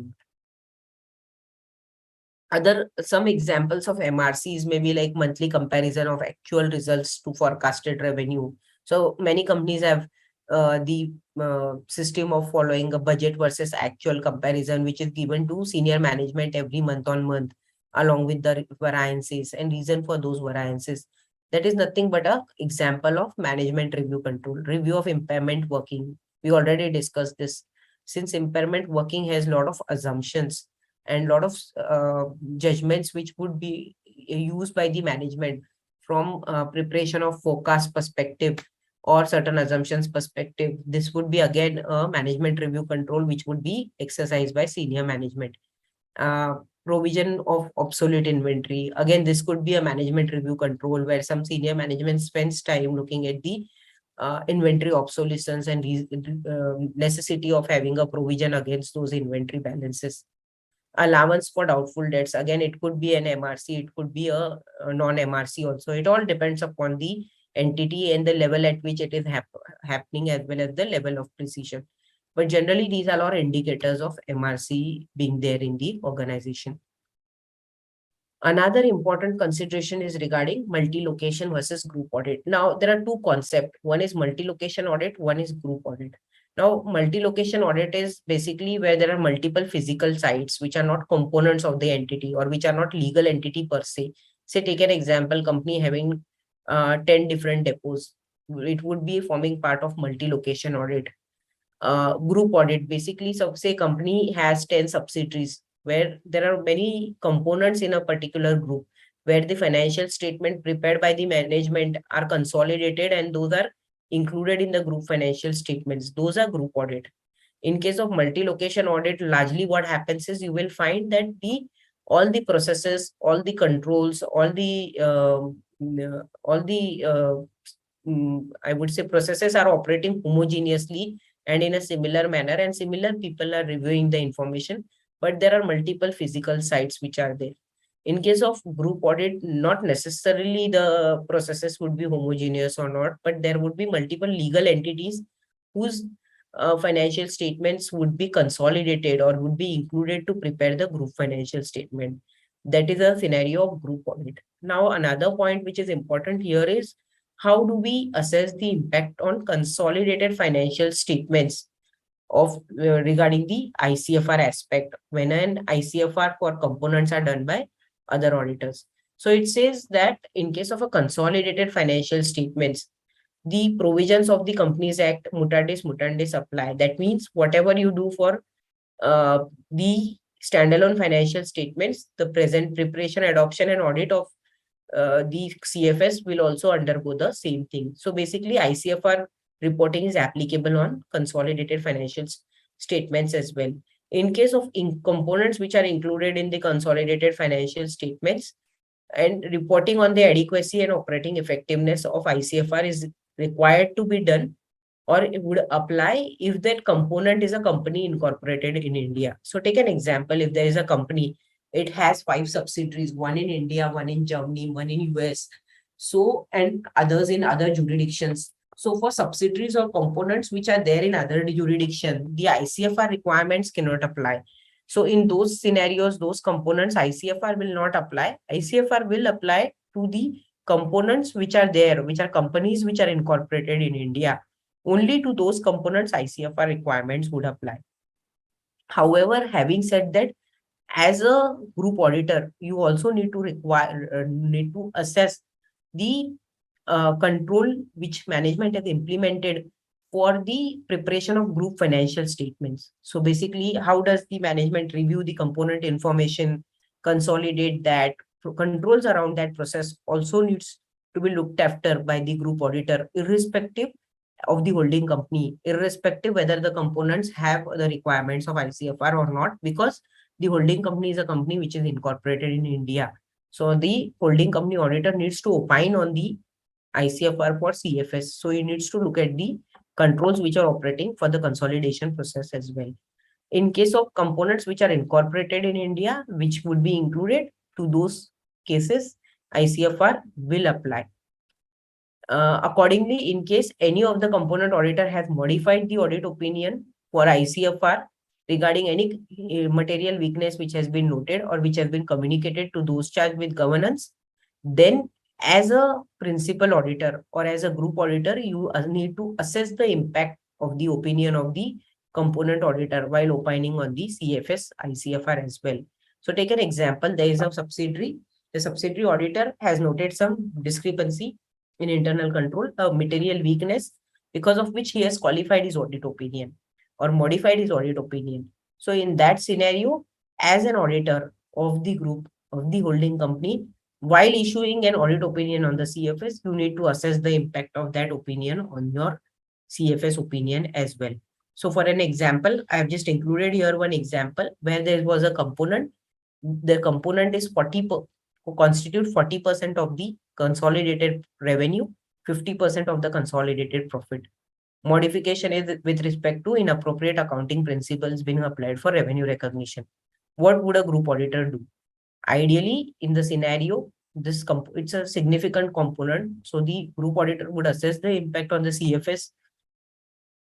not. Some examples of MRCs may be like monthly comparison of actual results to forecasted revenue. So many companies have the system of following a budget versus actual comparison, which is given to senior management every month on month, along with the variances and reason for those variances. That is nothing but a example of management review control. Review of impairment working. We already discussed this. Since impairment working has a lot of assumptions and a lot of judgments which would be used by the management from preparation of forecast perspective or certain assumptions perspective, this would be again a management review control which would be exercised by senior management. uh, Provision of obsolete inventory, again this could be a management review control where some senior management spends time looking at the inventory obsolescence and necessity of having a provision against those inventory balances. Allowance for doubtful debts, again it could be an MRC, it could be a non-MRC also. It all depends upon the entity and the level at which it is happening, as well as the level of precision. But generally these are all indicators of MRC being there in the organization. Another important consideration is regarding multi-location versus group audit. Now, there are two concepts. One is multi-location audit, one is group audit. Now, multi-location audit is basically where there are multiple physical sites which are not components of the entity or which are not legal entity per se. Say, take an example, company having 10 different depots. It would be forming part of multi-location audit. Group audit, basically, so say company has 10 subsidiaries where there are many components in a particular group, where the financial statement prepared by the management are consolidated and those are included in the group financial statements. Those are group audit. In case of multi-location audit, largely what happens is you will find that the all the processes, all the controls, I would say processes are operating homogeneously and in a similar manner, and similar people are reviewing the information, but there are multiple physical sites which are there. In case of group audit, not necessarily the processes would be homogeneous or not, but there would be multiple legal entities whose financial statements would be consolidated or would be included to prepare the group financial statement. That is a scenario of group audit. Now, another point which is important here is how do we assess the impact on consolidated financial statements of regarding the ICFR aspect when an ICFR for components are done by other auditors. So it says that in case of a consolidated financial statements, the provisions of the Companies Act mutatis mutandis apply. That means whatever you do for the standalone financial statements, the present preparation, adoption, and audit of the CFS will also undergo the same thing. So basically, ICFR reporting is applicable on consolidated financial statements as well. In case of components which are included in the consolidated financial statements, and reporting on the adequacy and operating effectiveness of ICFR is required to be done, or it would apply if that component is a company incorporated in India. So take an example, if there is a company, it has 5 subsidiaries, one in India, one in Germany, one in US, so, and others in other jurisdictions. So for subsidiaries or components which are there in other jurisdiction, the ICFR requirements cannot apply. So in those scenarios, those components, ICFR will not apply. ICFR will apply to the components which are there, which are companies which are incorporated in India. Only to those components ICFR requirements would apply. However, having said that, as a group auditor, you also need to assess the control which management has implemented for the preparation of group financial statements. So basically, how does the management review the component information, consolidate that? Controls around that process also needs to be looked after by the group auditor, irrespective of the holding company, irrespective whether the components have the requirements of ICFR or not, because the holding company is a company which is incorporated in India. So the holding company auditor needs to opine on the ICFR for CFS. So he needs to look at the controls which are operating for the consolidation process as well. In case of components which are incorporated in India, which would be included to those cases, ICFR will apply. Accordingly, in case any of the component auditor has modified the audit opinion for ICFR regarding any material weakness which has been noted or which has been communicated to those charged with governance, then as a principal auditor or as a group auditor, you need to assess the impact of the opinion of the component auditor while opining on the CFS ICFR as well. So take an example, there is a subsidiary. The subsidiary auditor has noted some discrepancy in internal control, a material weakness, because of which he has qualified his audit opinion or modified his audit opinion. So in that scenario, as an auditor of the group, of the holding company, while issuing an audit opinion on the CFS, you need to assess the impact of that opinion on your CFS opinion as well. So for an example, I have just included here one example where there was a component. The component is 40 constitute 40% of the consolidated revenue, 50% of the consolidated profit. Modification is with respect to inappropriate accounting principles being applied for revenue recognition. What would a group auditor do? Ideally, in the scenario, it's a significant component. So the group auditor would assess the impact on the CFS,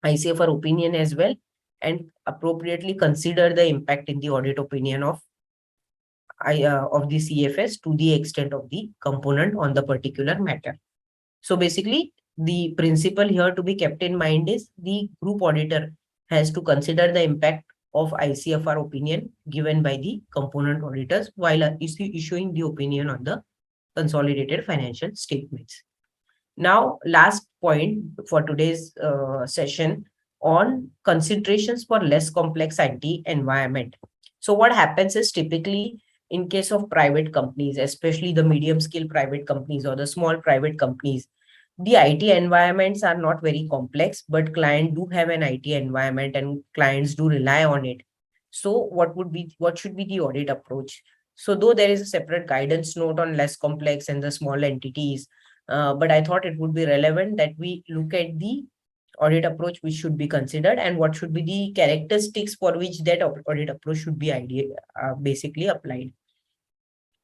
ICFR opinion as well, and appropriately consider the impact in the audit opinion of the CFS to the extent of the component on the particular matter. So basically, the principle here to be kept in mind is the group auditor has to consider the impact of ICFR opinion given by the component auditors while issuing the opinion on the consolidated financial statements. Now, last point for today's session on considerations for less complex IT environment. So what happens is typically in case of private companies, especially the medium scale private companies or the small private companies, the IT environments are not very complex, but clients do have an IT environment and clients do rely on it. So what should be the audit approach? So though there is a separate guidance note on less complex and the small entities, but I thought it would be relevant that we look at the audit approach which should be considered and what should be the characteristics for which that audit approach should be basically applied.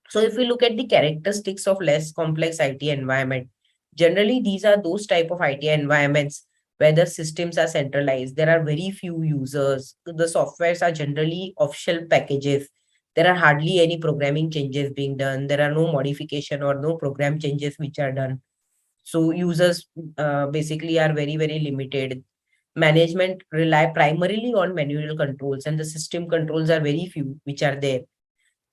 So if we look at the characteristics of less complex IT environment, generally these are those type of IT environments where the systems are centralized. There are very few users. The softwares are generally off-shelf packages. There are hardly any programming changes being done. There are no modification or no program changes which are done. So users basically are very, very limited. Management rely primarily on manual controls and the system controls are very few which are there.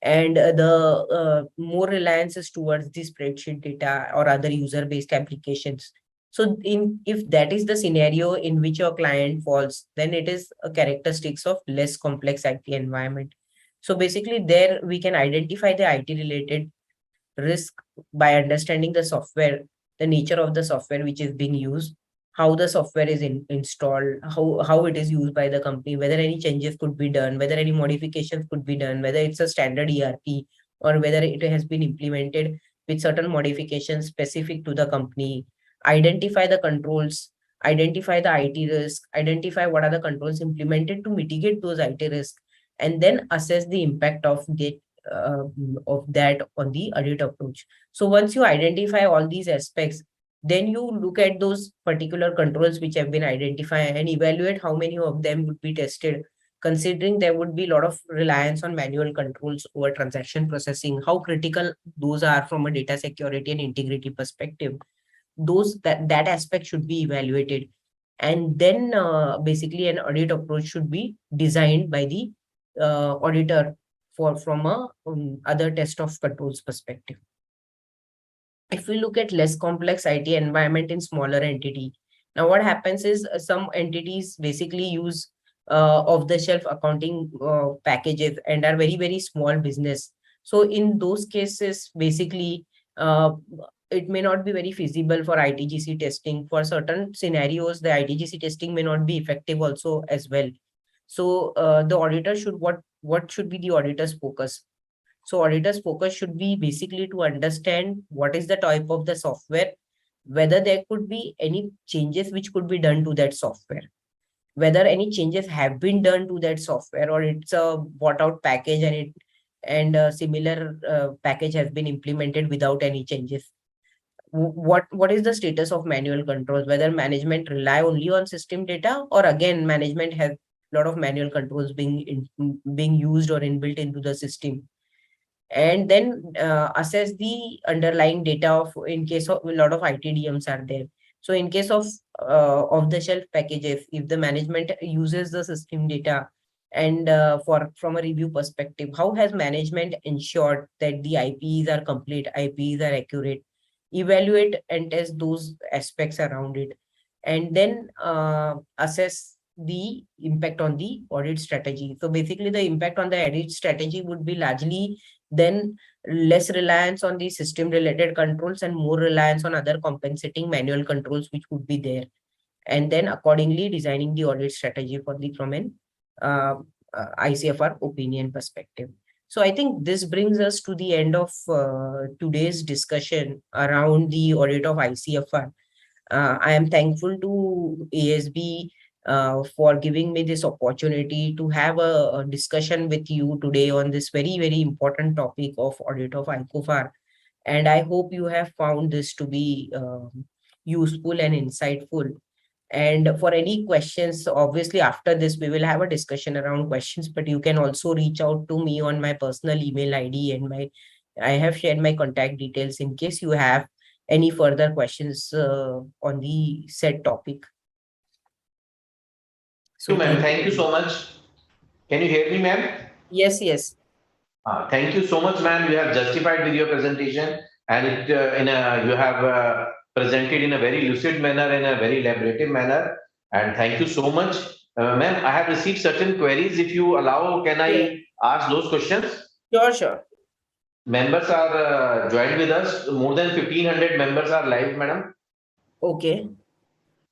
And the more reliance is towards the spreadsheet data or other user-based applications. So if that is the scenario in which your client falls, then it is a characteristics of less complex IT environment. So basically there we can identify the IT related risk by understanding the software, the nature of the software which is being used, how the software is installed, how it is used by the company, whether any changes could be done, whether any modifications could be done, whether it's a standard ERP or whether it has been implemented with certain modifications specific to the company. Identify the controls, identify the IT risk, identify what are the controls implemented to mitigate those IT risks, and then assess the impact uh, of that on the audit approach. So once you identify all these aspects, then you look at those particular controls which have been identified and evaluate how many of them would be tested, considering there would be a lot of reliance on manual controls over transaction processing, how critical those are from a data security and integrity perspective. That aspect should be evaluated, and then basically an audit approach should be designed by the auditor for from a other test of controls perspective. If we look at less complex IT environment in smaller entity, now what happens is some entities basically use off-the-shelf accounting packages and are very small business. So in those cases, basically, uh, it may not be very feasible for ITGC testing. For certain scenarios, the ITGC testing may not be effective also as well. So the auditor should what should be the auditor's focus? So auditor's focus should be basically to understand what is the type of the software, whether there could be any changes which could be done to that software, whether any changes have been done to that software or it's a bought out package and a similar package has been implemented without any changes. What is the status of manual controls, whether management rely only on system data or again management has a lot of manual controls being used or inbuilt into the system, and then assess the underlying data of in case of a lot of ITDMs are there. So in case of off-the-shelf packages, if the management uses the system data and for from a review perspective, how has management ensured that the IPs are complete, IPs are accurate, evaluate and test those aspects around it, and then assess the impact on the audit strategy. So basically the impact on the audit strategy would be largely then less reliance on the system related controls and more reliance on other compensating manual controls which would be there, and then accordingly designing the audit strategy for the from an uh, ICFR opinion perspective. So I think this brings us to the end of today's discussion around the audit of ICFR. I am thankful to ASB for giving me this opportunity to have a discussion with you today on this very important topic of audit of ICFR. And I hope you have found this to be useful and insightful. And for any questions, obviously after this, we will have a discussion around questions, but you can also reach out to me on my personal email ID and I have shared my contact details in case you have any further questions on the said topic. So Ma'am, thank you so much. Can you hear me, ma'am? Yes. Thank you so much, ma'am. You have justified with your presentation, and you have presented in a very lucid manner, in a very elaborative manner. And thank you so much, ma'am. I have received certain queries. If you allow, can Sure. I ask those questions? Sure. Members are joined with us. More than 1,500 members are live, madam. Okay.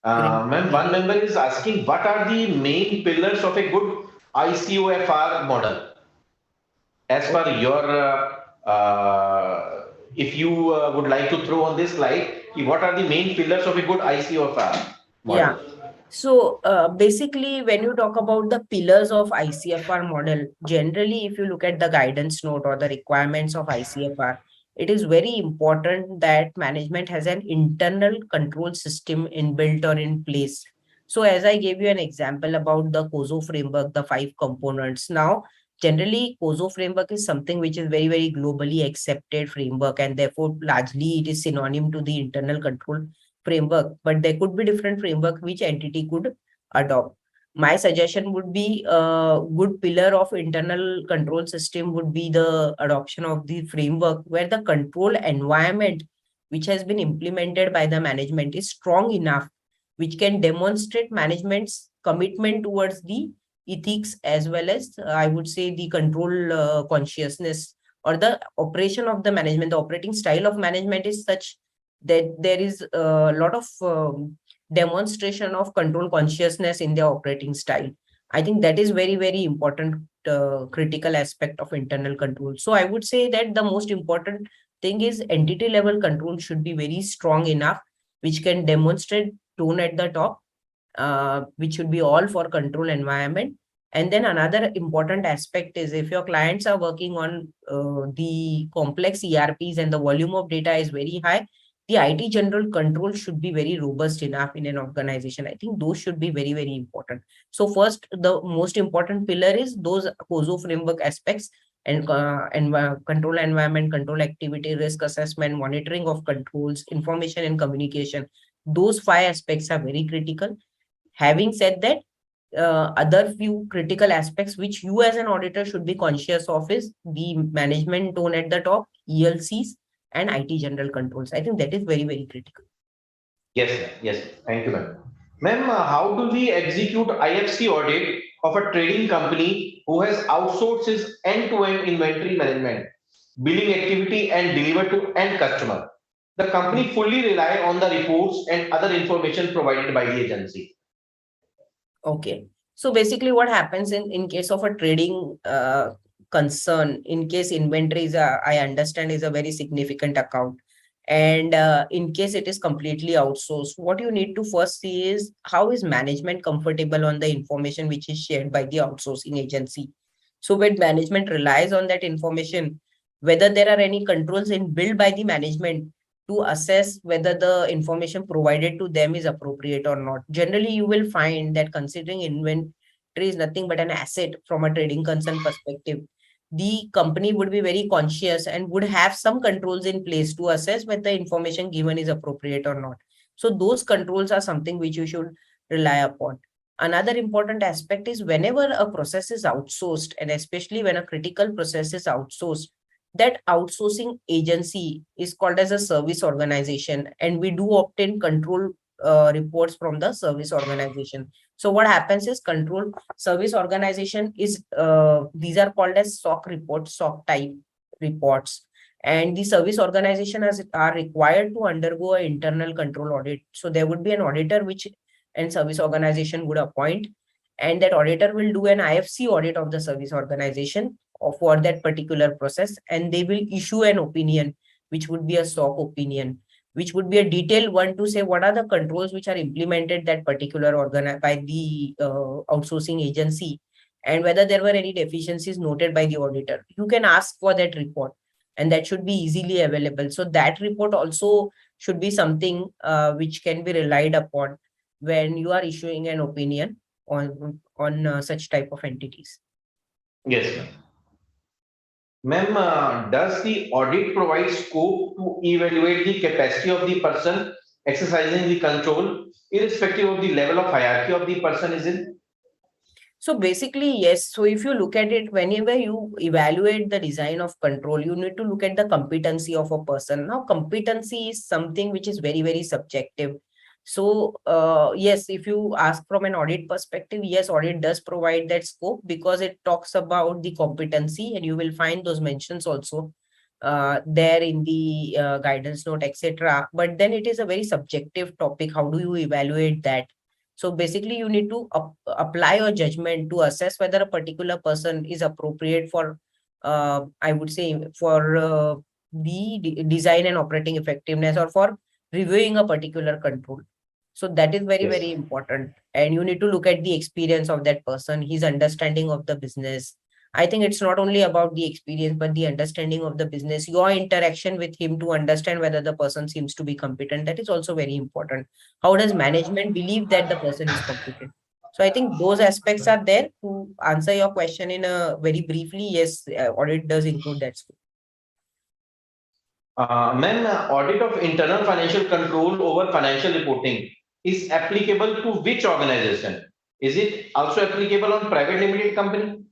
Great. Ma'am, one member is asking, what are the main pillars of a good ICOFR model? As per Okay. your, if you would like to throw on this slide, what are the main pillars of a good ICOFR Yeah. model? So basically, when you talk about the pillars of ICFR model, generally, if you look at the guidance note or the requirements of ICFR, it is very important that management has an internal control system inbuilt or in place. So as I gave you an example about the COSO framework, the 5 components. Now, generally, COSO framework is something which is very globally accepted framework, and therefore largely it is synonym to the internal control framework, but there could be different framework which entity could adopt. My suggestion would be a good pillar of internal control system would be the adoption of the framework where the control environment which has been implemented by the management is strong enough, which can demonstrate management's commitment towards the ethics as well as, I would say, the control consciousness or the operation of the management. The operating style of management is such that there is a lot of demonstration of control consciousness in their operating style. I think that is very, very important critical aspect of internal control. So I would say that the most important thing is entity level control should be very strong enough, which can demonstrate tone at the top, which should be all for control environment. And then another important aspect is if your clients are working on the complex ERPs and the volume of data is very high, the IT general control should be very robust enough in an organization. I think those should be very, very important. So first, the most important pillar is those COSO framework aspects and control environment, control activity, risk assessment, monitoring of controls, information and communication. Those five aspects are very critical. Having said that, other few critical aspects which you as an auditor should be conscious of is the management tone at the top, ELCs, and IT general controls. I think that is very, very critical. Yes, ma'am. Yes. Thank you, ma'am. Ma'am, how do we execute IFC audit of a trading company who has outsourced its end-to-end inventory management, billing activity, and deliver to end customer? The company fully rely on the reports and other information provided by the agency. Okay. So basically what happens in case of a trading concern, in case inventory is I understand is a very significant account. And in case it is completely outsourced, what you need to first see is how is management comfortable on the information which is shared by the outsourcing agency. So when management relies on that information, whether there are any controls in built by the management to assess whether the information provided to them is appropriate or not. Generally, you will find that considering inventory is nothing but an asset from a trading concern perspective, the company would be very conscious and would have some controls in place to assess whether the information given is appropriate or not. So those controls are something which you should rely upon. Another important aspect is whenever a process is outsourced, and especially when a critical process is outsourced, that outsourcing agency is called as a service organization, and we do obtain control reports from the service organization. So what happens is control service organization is these are called as SOC reports, SOC type reports, and the service organization are required to undergo an internal control audit. So there would be an auditor which and service organization would appoint, and that auditor will do an IFC audit of the service organization for that particular process, and they will issue an opinion which would be a SOC opinion, which would be a detailed one to say what are the controls which are implemented that particular organ by the outsourcing agency, and whether there were any deficiencies noted by the auditor. You can ask for that report, and that should be easily available. So that report also should be something which can be relied upon when you are issuing an opinion on such type of entities. Yes, ma'am. Ma'am, does the audit provide scope to evaluate the capacity of the person exercising the control, irrespective of the level of hierarchy of the person is in? So basically, yes. So if you look at it, whenever you evaluate the design of control, you need to look at the competency of a person. Now, competency is something which is very, very subjective. So yes, if you ask from an audit perspective, yes, audit does provide that scope because it talks about the competency, and you will find those mentions also there in the guidance note, etc. But then it is a very subjective topic. How do you evaluate that? So basically, you need to apply your judgment to assess whether a particular person is appropriate for, I would say, for the design and operating effectiveness or for reviewing a particular control. So that is very, Yes. very important. And you need to look at the experience of that person, his understanding of the business. I think it's not only about the experience, but the understanding of the business, your interaction with him to understand whether the person seems to be competent. That is also very important. How does management believe that the person is competent? So I think those aspects are there. To answer your question in a very briefly, yes, audit does include that scope. Ma'am, audit of internal financial control over financial reporting is applicable to which organization? Is it also applicable on private limited company?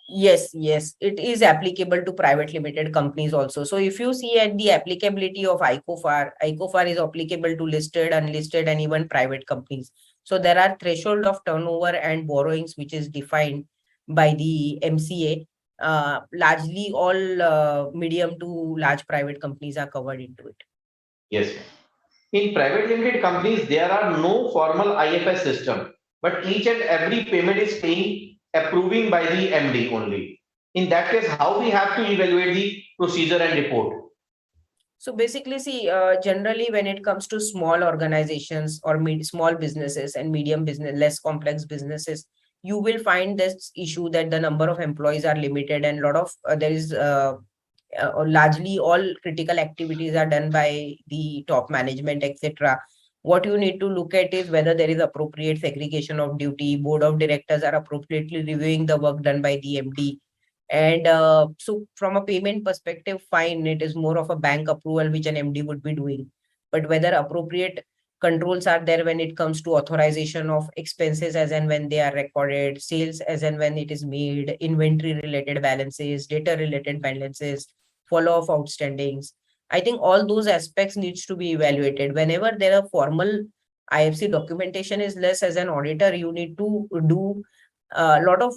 Yes, yes, it is applicable to private limited companies also. So if you see at the applicability of ICFR is applicable to listed, unlisted, and even private companies. So there are threshold of turnover and borrowings which is defined by the MCA. Largely all medium to large private companies are covered into it. Yes. In private limited companies, there are no formal IFS system, but each and every payment is paying approving by the MD only. In that case, how we have to evaluate the procedure and report? So basically, see, generally when it comes to small organizations or small businesses and medium business, less complex businesses, you will find this issue that the number of employees are limited and a lot of there is largely all critical activities are done by the top management, etc. What you need to look at is whether there is appropriate segregation of duty, board of directors are appropriately reviewing the work done by the MD. And so from a payment perspective, fine, it is more of a bank approval which an MD would be doing. But whether appropriate controls are there when it comes to authorization of expenses as and when they are recorded, sales as and when it is made, inventory related balances, data related balances, follow of outstandings. I think all those aspects needs to be evaluated. Whenever there are formal IFC documentation is less, as an auditor, you need to do a lot of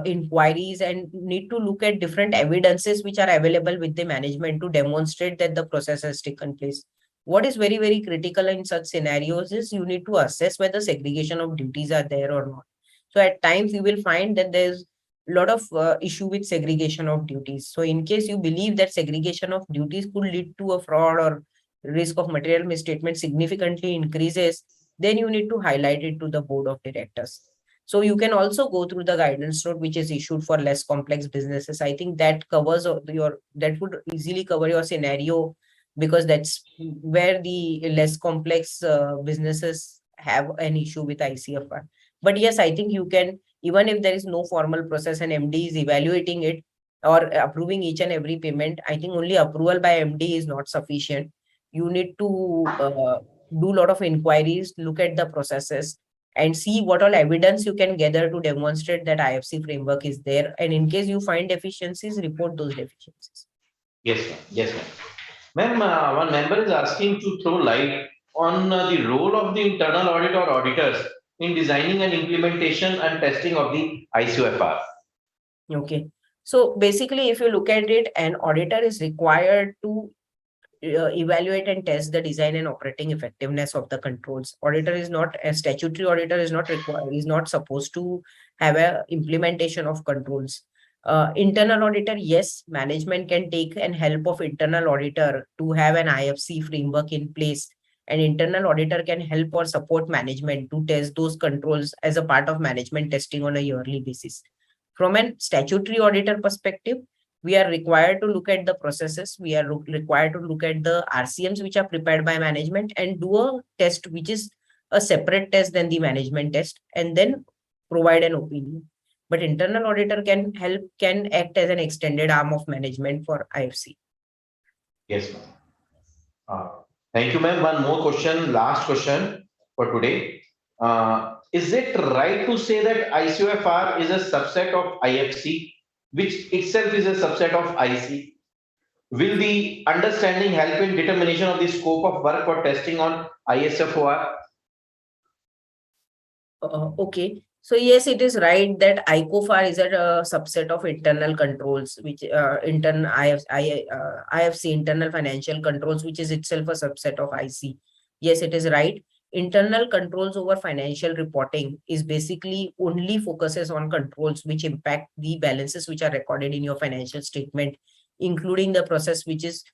inquiries and need to look at different evidences which are available with the management to demonstrate that the process has taken place. What is very, very critical in such scenarios is you need to assess whether segregation of duties are there or not. So at times you will find that there's a lot of issue with segregation of duties. So in case you believe that segregation of duties could lead to a fraud or risk of material misstatement significantly increases, then you need to highlight it to the board of directors. So you can also go through the guidance note which is issued for less complex businesses. I think that covers your that would easily cover your scenario because that's where the less complex businesses have an issue with ICFR. But yes, I think you can, even if there is no formal process and MD is evaluating it or approving each and every payment, I think only approval by MD is not sufficient. You need to do a lot of inquiries, look at the processes, and see what all evidence you can gather to demonstrate that IFC framework is there. And in case you find deficiencies, report those deficiencies. Yes, ma'am. Yes, ma'am. Ma'am, one member is asking to throw light on the role of the internal audit or auditors in designing and implementation and testing of the ICFR. Okay. So basically, if you look at it, an auditor is required to evaluate and test the design and operating effectiveness of the controls. Auditor is not a statutory auditor is not required, is not supposed to have a implementation of controls. Internal auditor, yes, management can take and help of internal auditor to have an IFC framework in place. An internal auditor can help or support management to test those controls as a part of management testing on a yearly basis. From a statutory auditor perspective, we are required to look at the processes. We are required to look at the RCMs which are prepared by management and do a test which is a separate test than the management test, and then provide an opinion. But internal auditor can help, can act as an extended arm of management for IFC. Yes, ma'am. Uh, Thank you, ma'am. One more question, last question for today. Is it right to say that ICFR is a subset of IFC, which itself is a subset of IC? Will the understanding help in determination of the scope of work for testing on ISFOR? Okay. So yes, it is right that ICOFAR is a subset of internal controls, which IFC, internal financial controls, which is itself a subset of IC. Yes, it is right. Internal controls over financial reporting is basically only focuses on controls which impact the balances which are recorded in your financial statement, including the process which is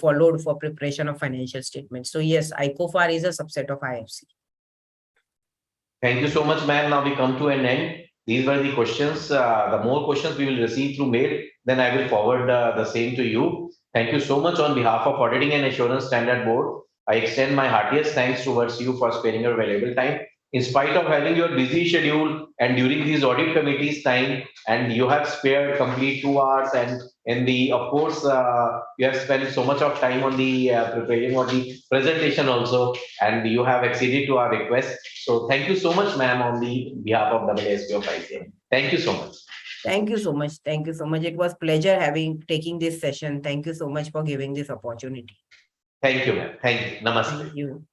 followed for preparation of financial statements. So yes, ICOFAR is a subset of IFC. Thank you so much, ma'am. Now we come to an end. These were the questions. The more questions we will receive through mail, then I will forward the same to you. Thank you so much on behalf of Auditing and Assurance Standard Board. I extend my heartiest thanks towards you for sparing your valuable time. In spite of having your busy schedule and during these audit committees time, and you have spared complete 2 hours, and in the, of course, you have spent so much of time on the preparing of the presentation also, and you have acceded to our request. So thank you so much, ma'am, on the behalf of WSP of ICM. Thank you so much. Thank you so much. Thank you so much. It was pleasure taking this session. Thank you so much for giving this opportunity. Thank you, ma'am. Thank you. Namaste. Thank you.